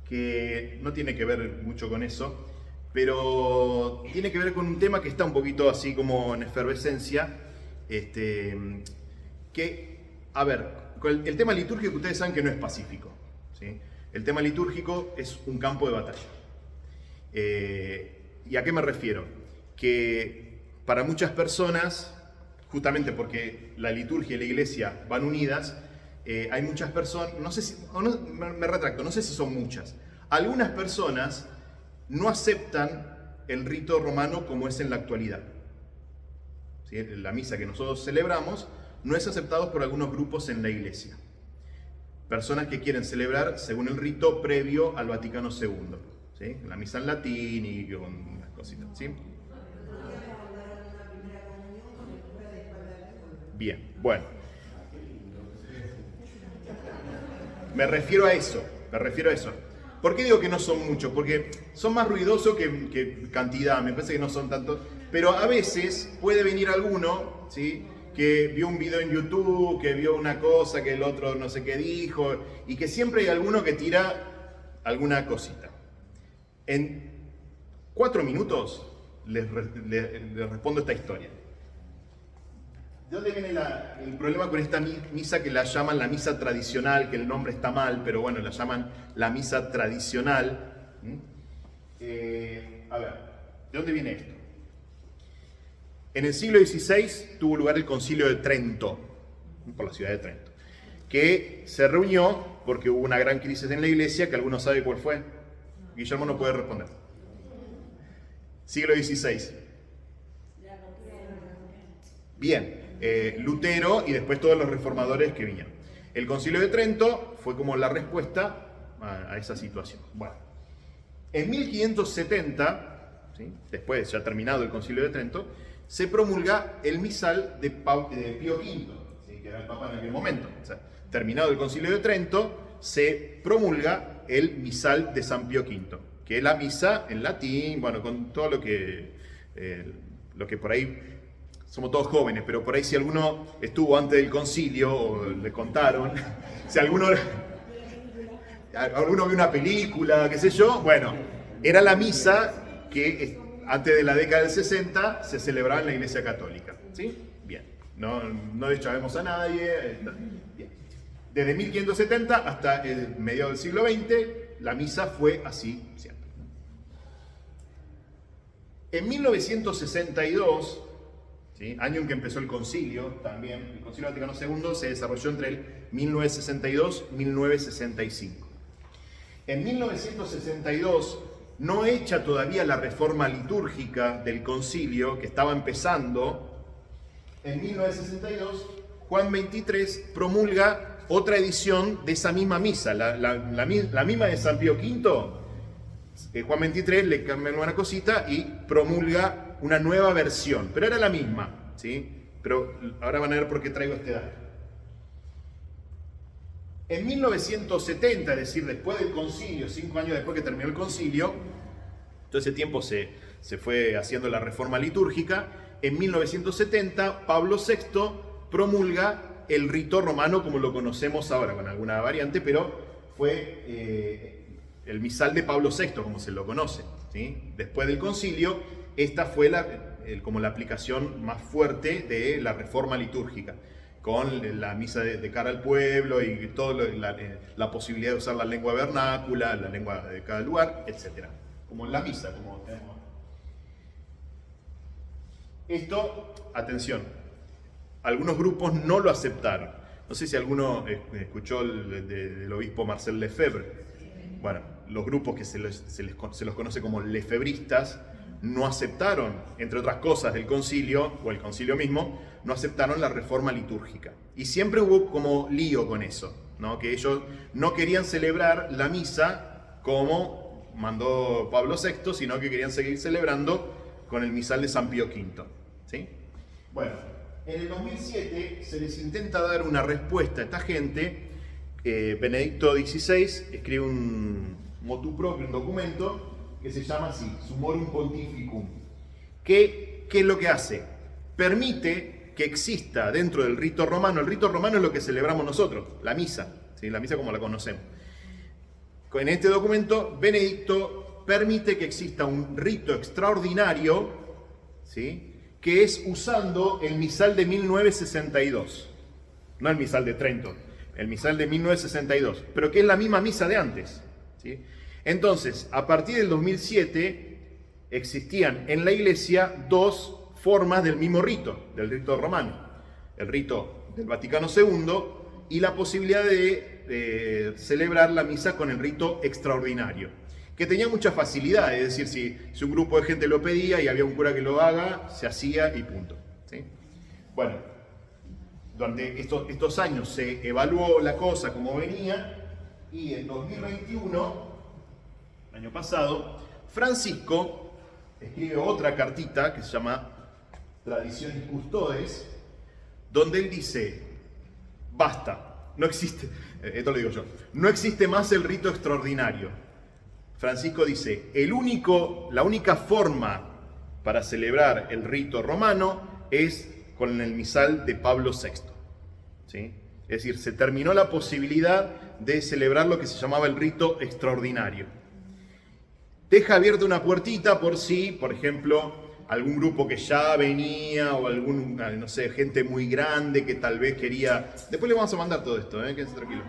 que no tiene que ver mucho con eso, pero tiene que ver con un tema que está un poquito así como en efervescencia, que, a ver, el tema litúrgico ustedes saben que no es pacífico, ¿sí? El tema litúrgico es un campo de batalla. ¿Y a qué me refiero? Que para muchas personas, justamente porque la liturgia y la iglesia van unidas, hay muchas personas, no sé si, me retracto, no sé si son muchas, algunas personas no aceptan el rito romano como es en la actualidad. ¿Sí? La misa que nosotros celebramos no es aceptado por algunos grupos en la iglesia. Personas que quieren celebrar según el rito previo al Vaticano II. ¿Sí? La misa en latín y con unas cositas. ¿Sí? Bien, bueno. Me refiero a eso. ¿Por qué digo que no son muchos? Porque son más ruidosos que cantidad, me parece que no son tantos. Pero a veces puede venir alguno, ¿sí?, que vio un video en YouTube, que vio una cosa, que el otro no sé qué dijo, y que siempre hay alguno que tira alguna cosita. En 4 minutos les respondo esta historia. ¿De dónde viene el problema con esta misa que la llaman la misa tradicional? Que el nombre está mal, pero bueno, la llaman la misa tradicional. A ver, ¿de dónde viene esto? En el siglo XVI tuvo lugar el Concilio de Trento, por la ciudad de Trento, que se reunió porque hubo una gran crisis en la iglesia, que algunos saben cuál fue. Guillermo no puede responder. Siglo XVI. Bien. Lutero y después todos los reformadores que vinieron. El Concilio de Trento fue como la respuesta a esa situación. Bueno, en 1570, ¿sí?, después ya terminado el Concilio de Trento, se promulga el misal de Pío V, ¿sí?, que era el Papa en aquel momento. O sea, terminado el Concilio de Trento, se promulga el misal de San Pío V, que es la misa en latín, bueno, con todo lo que por ahí. Somos todos jóvenes, pero por ahí si alguno estuvo antes del concilio o le contaron, si alguno vio una película, qué sé yo, bueno, era la misa que antes de la década del 60 se celebraba en la Iglesia Católica. ¿Sí? Bien, no deschavemos a nadie. Bien. Desde 1570 hasta mediados del siglo XX, la misa fue así siempre. En 1962... ¿sí?, año en que empezó el concilio, también el Concilio Vaticano II se desarrolló entre el 1962 y 1965. En 1962, no hecha todavía la reforma litúrgica del concilio, que estaba empezando, en 1962 Juan XXIII promulga otra edición de esa misma misa, la misma de San Pío V. Juan XXIII le cambia una cosita y promulga una nueva versión, pero era la misma, ¿sí? Pero ahora van a ver por qué traigo este dato. En 1970, es decir, después del concilio, 5 años después que terminó el concilio, todo ese tiempo se fue haciendo la reforma litúrgica. En 1970, Pablo VI promulga el rito romano como lo conocemos ahora, con alguna variante, pero fue el misal de Pablo VI, como se lo conoce, ¿sí? Después del concilio, esta fue como la aplicación más fuerte de la reforma litúrgica, con la misa de cara al pueblo y toda la posibilidad de usar la lengua vernácula, la lengua de cada lugar, etc. Como en la misa, como tenemos. Esto, atención, algunos grupos no lo aceptaron. No sé si alguno escuchó del obispo Marcel Lefebvre. Bueno, los grupos que se los conoce como lefebristas no aceptaron, entre otras cosas del concilio, o el concilio mismo, no aceptaron la reforma litúrgica. Y siempre hubo como lío con eso, ¿no? Que ellos no querían celebrar la misa como mandó Pablo VI, sino que querían seguir celebrando con el misal de San Pío V. ¿Sí? Bueno, en el 2007 se les intenta dar una respuesta a esta gente. Benedicto XVI escribe un motu proprio, un documento, que se llama así, Summorum Pontificum. ¿Qué es lo que hace? Permite que exista dentro del rito romano. El rito romano es lo que celebramos nosotros, la misa, ¿sí? La misa como la conocemos. En este documento, Benedicto permite que exista un rito extraordinario, ¿sí? Que es usando el misal de 1962, no el misal de Trento, el misal de 1962, pero que es la misma misa de antes, ¿sí? Entonces, a partir del 2007, existían en la Iglesia dos formas del mismo rito, del rito romano. El rito del Vaticano II y la posibilidad de celebrar la misa con el rito extraordinario, que tenía mucha facilidad, es decir, si un grupo de gente lo pedía y había un cura que lo haga, se hacía y punto, ¿sí? Bueno, durante estos años se evaluó la cosa como venía y en 2021, el año pasado, Francisco escribe otra cartita que se llama Traditionis Custodes, donde él dice, basta, no existe, esto lo digo yo, no existe más el rito extraordinario. Francisco dice, la única forma para celebrar el rito romano es con el misal de Pablo VI, ¿sí? Es decir, se terminó la posibilidad de celebrar lo que se llamaba el rito extraordinario. Deja abierta una puertita por si, por ejemplo, algún grupo que ya venía o algún, no sé, gente muy grande que tal vez quería... Después le vamos a mandar todo esto, quédense tranquilos.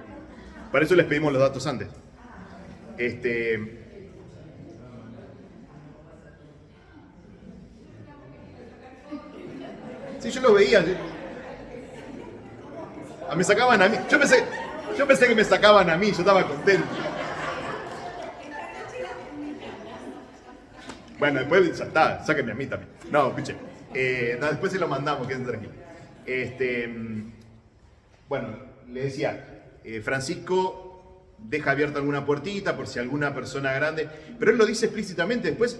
Para eso les pedimos los datos antes. Sí, yo los veía. Me sacaban a mí. Yo pensé que me sacaban a mí, yo estaba contento. Bueno, después ya está, sáquenme a mí también. No, escuche. No, después se lo mandamos, quédense tranquilos. Bueno, le decía, Francisco deja abierta alguna puertita por si alguna persona grande, pero él lo dice explícitamente. Después,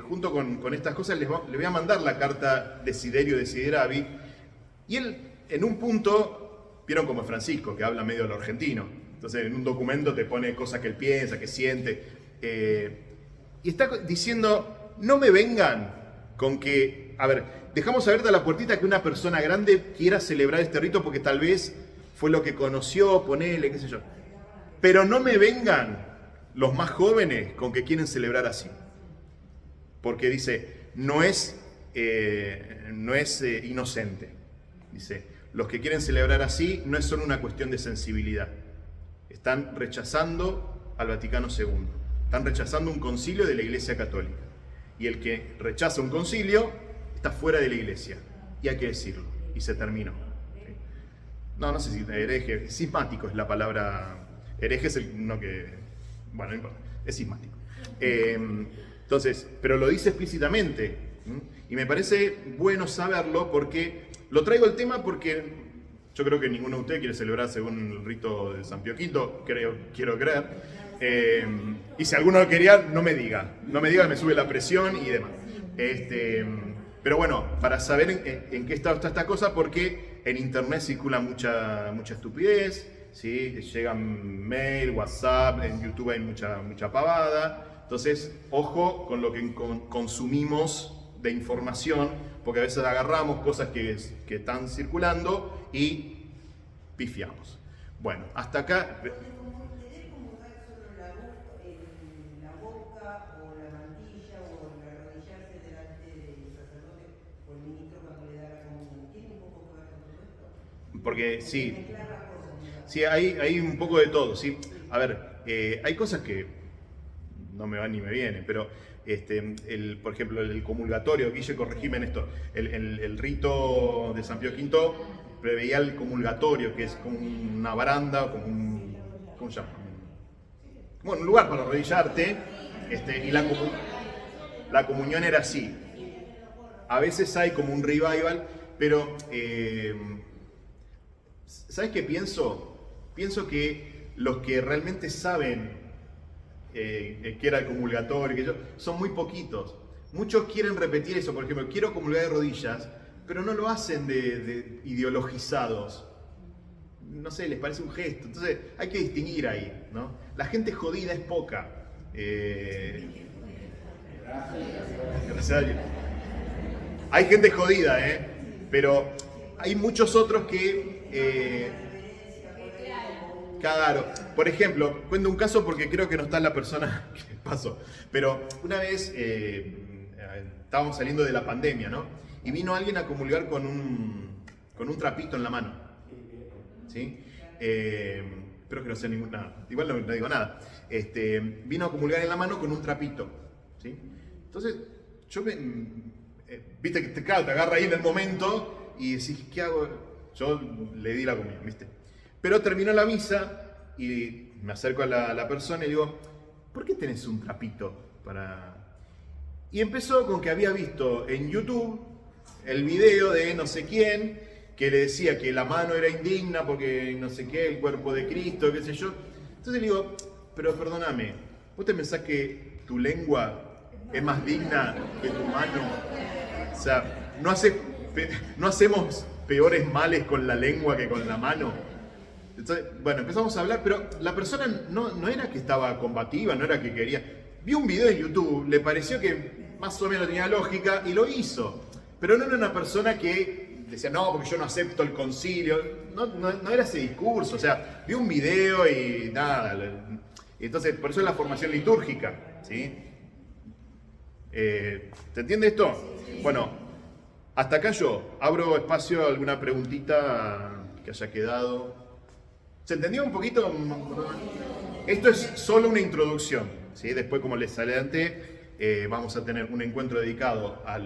junto con estas cosas, le voy a mandar la carta Desiderio Desideravi. Y él, en un punto, vieron como Francisco, que habla medio de lo argentino. Entonces, en un documento te pone cosas que él piensa, que siente. Y está diciendo, no me vengan con que, a ver, dejamos abierta la puertita que una persona grande quiera celebrar este rito porque tal vez fue lo que conoció, ponele, qué sé yo. Pero no me vengan los más jóvenes con que quieren celebrar así. Porque dice, no es inocente. Dice, los que quieren celebrar así no es solo una cuestión de sensibilidad. Están rechazando al Vaticano II. Están rechazando un concilio de la Iglesia Católica. Y el que rechaza un concilio está fuera de la Iglesia. Y hay que decirlo. Y se terminó. ¿Sí? No sé si hereje, cismático es la palabra. Hereje es uno que, bueno, no importa, es cismático. Entonces, pero lo dice explícitamente. Y me parece bueno saberlo porque, lo traigo el tema porque yo creo que ninguno de ustedes quiere celebrar según el rito de San Pío V, quiero creer. Y si alguno lo quería, no me diga, me sube la presión y demás. Pero bueno, para saber en qué estado está esta cosa, porque en internet circula mucha estupidez, ¿sí? Llegan mail, WhatsApp, en YouTube hay mucha pavada. Entonces, ojo con lo que consumimos de información, porque a veces agarramos cosas que están circulando y pifiamos. Bueno, hasta acá. Porque sí, hay un poco de todo, ¿sí? A ver, hay cosas que no me van ni me vienen, pero por ejemplo, el comulgatorio, Guille, corregime en esto, el rito de San Pío V preveía el comulgatorio, que es como una baranda, como un, ¿cómo se llama? Bueno, un lugar para arrodillarte, y la comunión era así. A veces hay como un revival, pero ¿sabes qué pienso? Pienso que los que realmente saben que era el comulgatorio, son muy poquitos. Muchos quieren repetir eso, por ejemplo, quiero comulgar de rodillas, pero no lo hacen de ideologizados. No sé, les parece un gesto. Entonces hay que distinguir ahí, ¿no? La gente jodida es poca. Gracias a Dios. Hay gente jodida, pero hay muchos otros que... claro, por ejemplo, cuento un caso porque creo que no está la persona que pasó, pero una vez estábamos saliendo de la pandemia, ¿no? Y vino alguien a comulgar con un trapito en la mano, ¿sí? Espero que no sea nada, igual no digo nada. Vino a comulgar en la mano con un trapito, ¿sí? Entonces, yo viste que claro, te agarra ahí en el momento y decís, ¿qué hago? Yo le di la comida, ¿viste? Pero terminó la misa y me acerco a la persona y digo, ¿por qué tenés un trapito para...? Y empezó con que había visto en YouTube el video de no sé quién, que le decía que la mano era indigna porque no sé qué, el cuerpo de Cristo, qué sé yo. Entonces le digo, pero perdóname, ¿vos te pensás que tu lengua es más digna que tu mano? O sea, no hacemos peores males con la lengua que con la mano. Entonces, bueno, empezamos a hablar, pero la persona no era que estaba combativa, no era que quería. Vio un video en YouTube, le pareció que más o menos tenía lógica y lo hizo. Pero no era una persona que decía, no, porque yo no acepto el concilio. No era ese discurso, o sea, vio un video y nada. Entonces, por eso es la formación litúrgica, ¿sí? ¿Se entiende esto? Bueno, hasta acá yo abro espacio a alguna preguntita que haya quedado. ¿Se entendió un poquito? Esto es solo una introducción, ¿sí? Después, como les adelanté, vamos a tener un encuentro dedicado a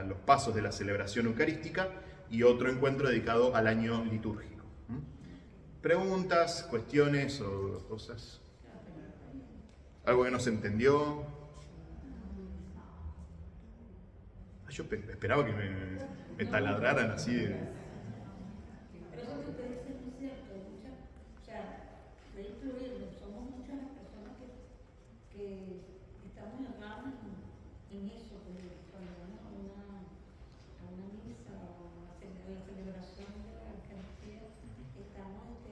los pasos de la celebración eucarística y otro encuentro dedicado al año litúrgico. ¿Preguntas, cuestiones o cosas? ¿Algo que no se entendió? Yo esperaba que me taladraran así de... Pero eso que usted dice es muy cierto. O sea, de incluirlo, somos muchas las personas que estamos llamadas en eso, cuando vamos a una misa o a la celebración de la Eucaristía, estamos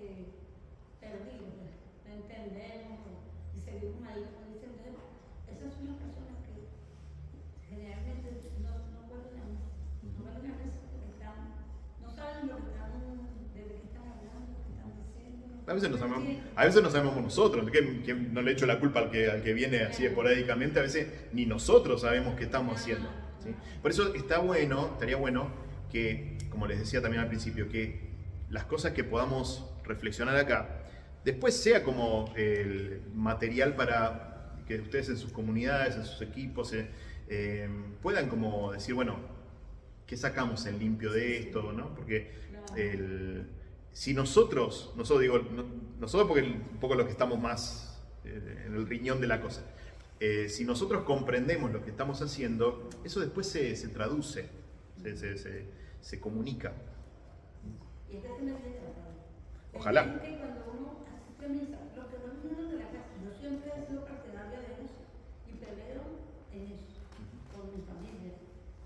perdidos, no entendemos y seguimos ahí como dicen. Esas son las personas que generalmente no vuelven a eso porque no saben lo que de qué están hablando, lo que están diciendo. A veces no sabemos nosotros, que no le echo la culpa al que viene así esporádicamente, a veces ni nosotros sabemos qué estamos haciendo, ¿sí? Por eso estaría bueno que, como les decía también al principio, que las cosas que podamos reflexionar acá, después sea como el material para que ustedes en sus comunidades, en sus equipos, puedan como decir, bueno, ¿qué sacamos en limpio de esto? ¿No? Porque si nosotros digo, nosotros porque un poco los que estamos más en el riñón de la cosa, si nosotros comprendemos lo que estamos haciendo, eso después se traduce, se comunica. Y esta es una idea. Ojalá. Es que cuando uno asiste a misa, lo que no viene de la casa, yo siempre he sido partidaria de eso y peleo en eso, con mi familia.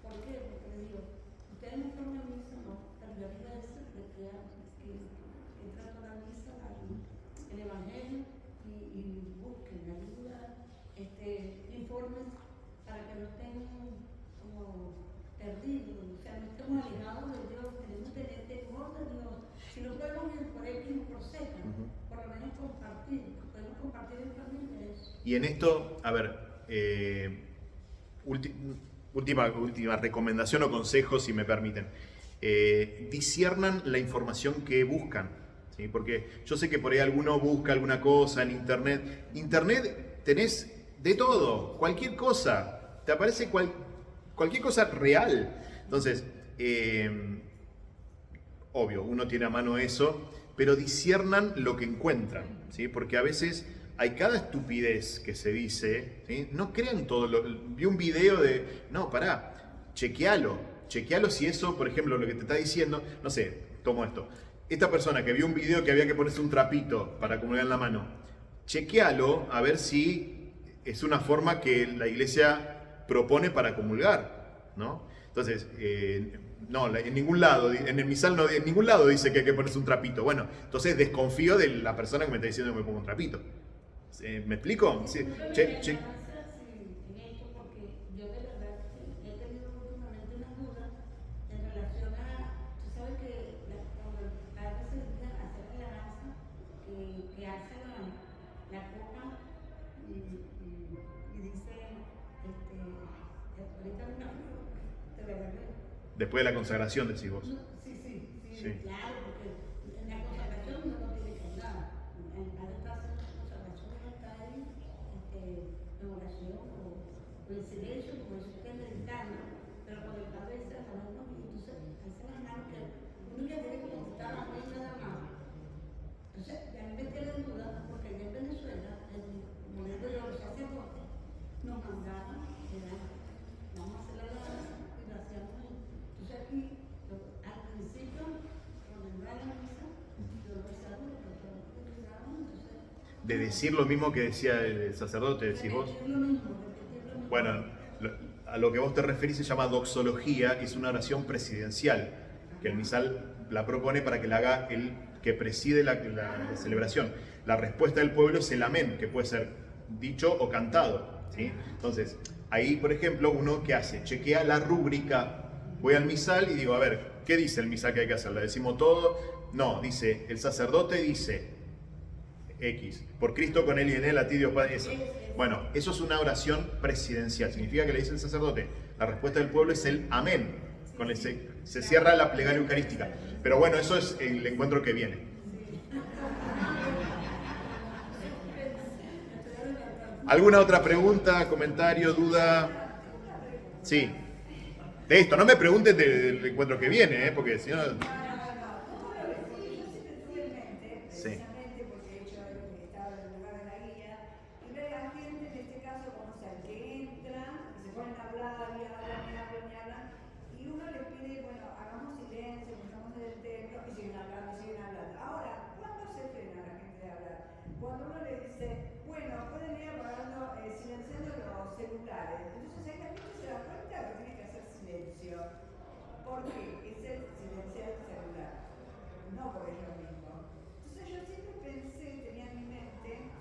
¿Por qué? Porque les digo, ustedes no fueron a misa, no, pero yo les voy a decir que entran a la misa, el Evangelio y busquen ayuda, informes para que no estén como perdidos, o sea, no estemos alejados de Dios, queremos tener temor de Dios. Si no podemos ir por X o por Z, por lo menos podemos compartir en familia eso. Y en esto, a ver, última recomendación o consejo, si me permiten. Disciernan la información que buscan, ¿sí? Porque yo sé que por ahí alguno busca alguna cosa en internet. Internet tenés de todo, cualquier cosa, te aparece cualquier cosa real. Entonces, obvio, uno tiene a mano eso, pero disciernan lo que encuentran, ¿sí? Porque a veces hay cada estupidez que se dice, ¿sí? No crean todo. Vi un video de, no, pará, chequealo si eso, por ejemplo, lo que te está diciendo, no sé, tomo esto. Esta persona que vio un video que había que ponerse un trapito para comulgar en la mano, chequealo a ver si es una forma que la iglesia propone para comulgar, ¿no? Entonces, no, en ningún lado, en el misal no, en ningún lado dice que hay que ponerse un trapito. Bueno, entonces desconfío de la persona que me está diciendo que me ponga un trapito. ¿Me explico? Sí. En esto, porque yo de verdad he tenido últimamente una duda en relación a, tú sabes que Después de la consagración, decís vos. Sí, claro, porque en la consagración uno no tiene que hablar. En cada caso, en la consagración uno está ahí en oración o en silencio, como eso que es meditando. Pero cuando el Padre dice las manos, entonces hace las manos que uno ya tiene que contestar a mí nada más. Entonces, ya me quedé en duda, porque allá en Venezuela, como le digo yo a los sacerdotes, nos mandaron, vamos a hacer la alabanza y la hacíamos ahí. Entonces aquí, al principio, cuando iba a la misa, yo lo rezaba, entonces... De decir lo mismo que decía el sacerdote, decís vos. Repetir lo mismo, repetir lo mismo. Bueno, a lo que vos te referís se llama doxología, y es una oración presidencial, que el misal la propone para que la haga el que preside la celebración. La respuesta del pueblo es el amén, que puede ser dicho o cantado, ¿sí? Entonces, ahí, por ejemplo, uno ¿qué hace? Chequea la rúbrica. Voy al misal y digo, a ver, ¿qué dice el misal que hay que hacer? ¿Le decimos todo? No, dice, el sacerdote dice X, por Cristo, con él y en él, a ti Dios Padre, eso. Bueno, eso es una oración presidencial, significa que le dice el sacerdote, la respuesta del pueblo es el amén, con ese se cierra la plegaria eucarística. Pero bueno, eso es el encuentro que viene. ¿Alguna otra pregunta, comentario, duda? Sí. De esto, no me pregunten del encuentro que viene, porque si no... Sí. Cuando uno le dice, bueno, pueden ir apagando, silenciando los celulares, entonces ahí la gente se da cuenta que tiene que hacer silencio. ¿Por qué? Es el silenciar el celular, no porque es lo mismo. Entonces yo siempre pensé, tenía en mi mente,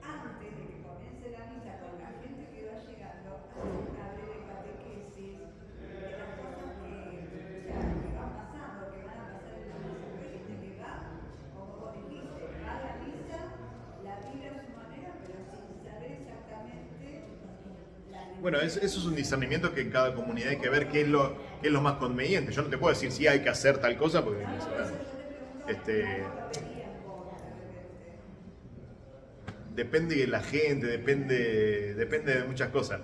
antes de que comience la misa con la gente que va llegando, hacer una breve catequesis de las cosas que van pasando, que van a pasar en la misa. Porque hay gente que va, como vos dijiste, va a la misa, la vive a su manera, pero sin saber exactamente la necesidad. Bueno, eso es un discernimiento que en cada comunidad hay que ver qué es lo más conveniente. Yo no te puedo decir si hay que hacer tal cosa, porque depende de la gente, depende de muchas cosas.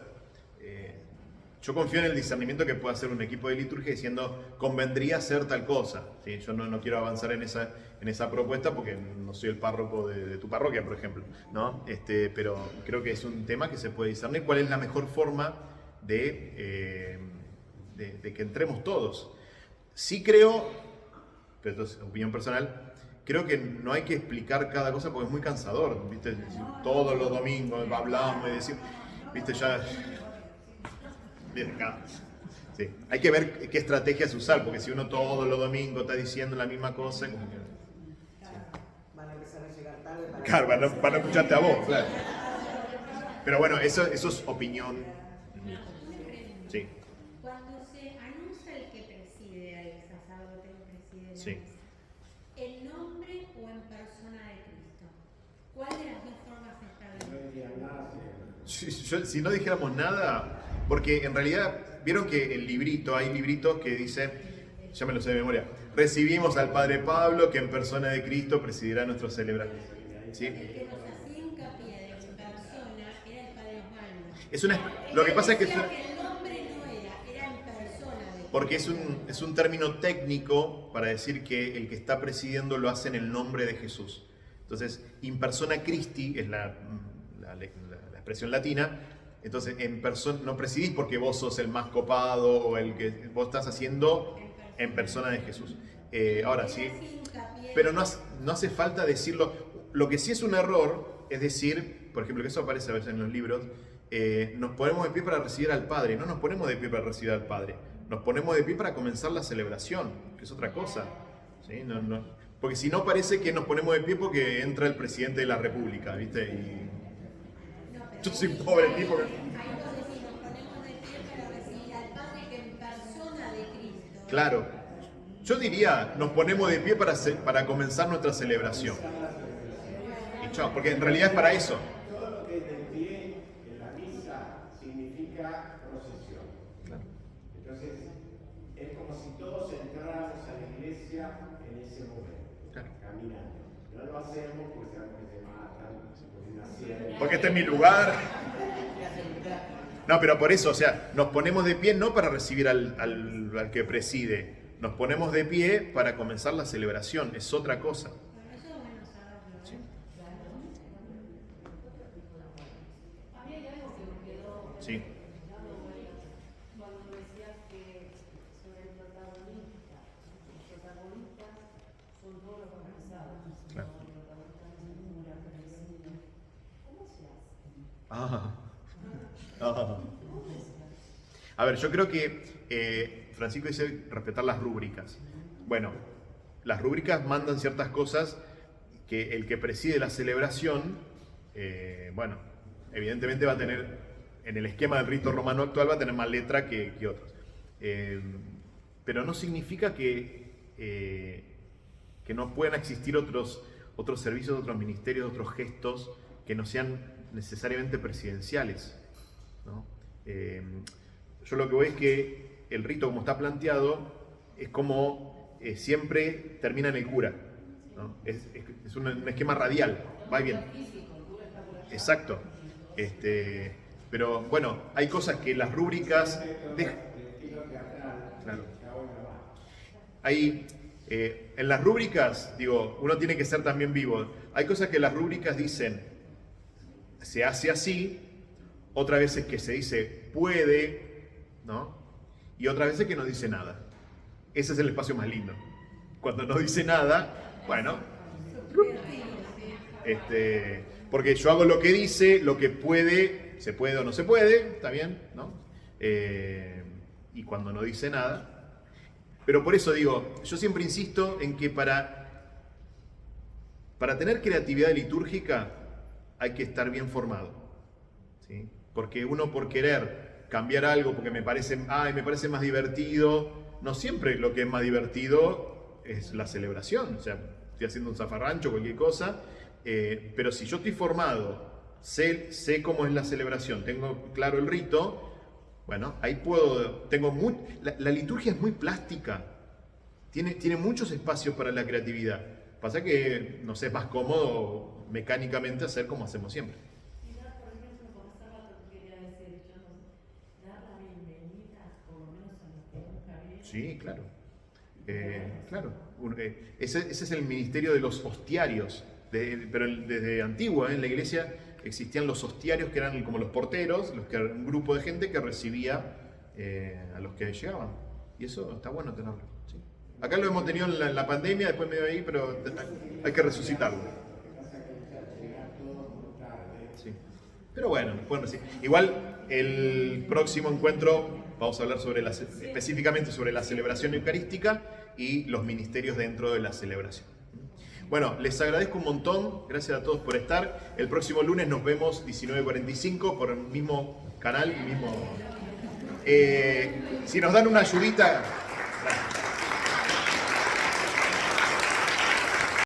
Yo confío en el discernimiento que puede hacer un equipo de liturgia diciendo convendría hacer tal cosa. ¿Sí? Yo no quiero avanzar en esa propuesta porque no soy el párroco de tu parroquia, por ejemplo, ¿no? Pero creo que es un tema que se puede discernir cuál es la mejor forma de que entremos todos. Sí creo, pero esto es opinión personal, creo que no hay que explicar cada cosa porque es muy cansador, ¿viste? Todos los domingos hablamos y decimos, ¿viste? Ya... Bien, acá. Sí. Hay que ver qué estrategias usar, porque si uno todos los domingos está diciendo la misma cosa, como que... Van a empezar a llegar tarde para... Claro, van a escucharte a vos, claro. Pero bueno, eso es opinión. Sí. Cuando se anuncia el que preside, al sacerdote que preside la Sí. misa, ¿en nombre o en persona de Cristo? ¿Cuál de las dos formas está bien? Si no dijéramos nada, porque en realidad, vieron que el librito, hay libritos que dicen, ya me lo sé de memoria, recibimos al Padre Pablo que en persona de Cristo presidirá nuestra celebración. ¿Sí? El que nos hacía hincapié de en persona era el Padre Osvaldo. Es lo que pasa es que... Decía que el nombre no era en persona de Porque es un término técnico para decir que el que está presidiendo lo hace en el nombre de Jesús. Entonces, in persona Christi es la expresión latina. Entonces, en persona no presidís porque vos sos el más copado o el que vos estás haciendo en persona de Jesús. Ahora sí, pero no hace falta decirlo. Lo que sí es un error es decir, por ejemplo, que eso aparece a veces en los libros, nos ponemos de pie para recibir al Padre. No nos ponemos de pie para recibir al Padre. Nos ponemos de pie para comenzar la celebración, que es otra cosa. ¿Sí? Porque si no parece que nos ponemos de pie porque entra el presidente de la República, ¿viste? Y yo soy un pobre tipo. Ahí nos decimos, ponemos de pie para recibir al Padre que en persona de Cristo. Claro. Yo diría, nos ponemos de pie para comenzar nuestra celebración. Y chao, porque en realidad es para eso. Todo lo que es de pie en la misa significa procesión. Claro. Entonces, Es como si todos entráramos a la iglesia en ese momento, Claro. caminando. No lo hacemos porque sabemos que se matan, porque nacieron. Porque este es mi lugar. No, pero por eso, o sea, nos ponemos de pie no para recibir al que preside, nos ponemos de pie para comenzar la celebración, es otra cosa. Bueno, eso es bueno saberlo, Sí. A mí hay algo que me quedó Sí. dando vueltas cuando decías que sobre el protagonista, los protagonistas son todos los bautizados, Claro. los protagonistas de la figura, presiden. ¿Cómo se hace? Ah. A ver, yo creo que Francisco dice respetar las rúbricas. Bueno, las rúbricas mandan ciertas cosas que el que preside la celebración, bueno, evidentemente va a tener, en el esquema del rito romano actual, va a tener más letra que otros. Pero no significa que no puedan existir otros servicios, otros ministerios, otros gestos que no sean necesariamente presidenciales, ¿no? Yo lo que veo es que el rito como está planteado es como siempre termina en el cura, ¿no? Es un esquema radial, va y viene. Exacto. Pero bueno, hay cosas que las rúbricas claro. Hay, en las rúbricas, digo, uno tiene que ser también vivo. Hay cosas que las rúbricas dicen se hace así, otras veces que se dice puede, ¿no? Y otras veces que no dice nada. Ese es el espacio más lindo. Cuando no dice nada, bueno, porque yo hago lo que dice, lo que puede, se puede o no se puede, está bien, ¿no? Y cuando no dice nada. Pero por eso digo, yo siempre insisto en que para tener creatividad litúrgica hay que estar bien formado, ¿sí? Porque uno por querer cambiar algo, porque me parece más divertido, no siempre lo que es más divertido es la celebración, o sea, estoy haciendo un zafarrancho, cualquier cosa, pero si yo estoy formado, sé cómo es la celebración, tengo claro el rito, bueno, ahí la liturgia es muy plástica, tiene muchos espacios para la creatividad. Pasa que, no sé, es más cómodo mecánicamente hacer como hacemos siempre. Y dar, por ejemplo, como hace rato que quería decir, yo no, dar la bienvenida, por lo menos a los que nunca vienen. Sí, claro. Claro. Ese es el ministerio de los hostiarios. Pero desde antiguo, en la iglesia existían los hostiarios que eran como los porteros, un grupo de gente que recibía a los que llegaban. Y eso está bueno tenerlo. ¿Sí? Acá lo hemos tenido en la pandemia, después medio ahí, pero hay que resucitarlo. Sí. Pero bueno, sí. Igual el próximo encuentro vamos a hablar específicamente sobre la celebración eucarística y los ministerios dentro de la celebración. Bueno, les agradezco un montón, gracias a todos por estar. El próximo lunes nos vemos 19:45 por el mismo canal, si nos dan una ayudita. Gracias.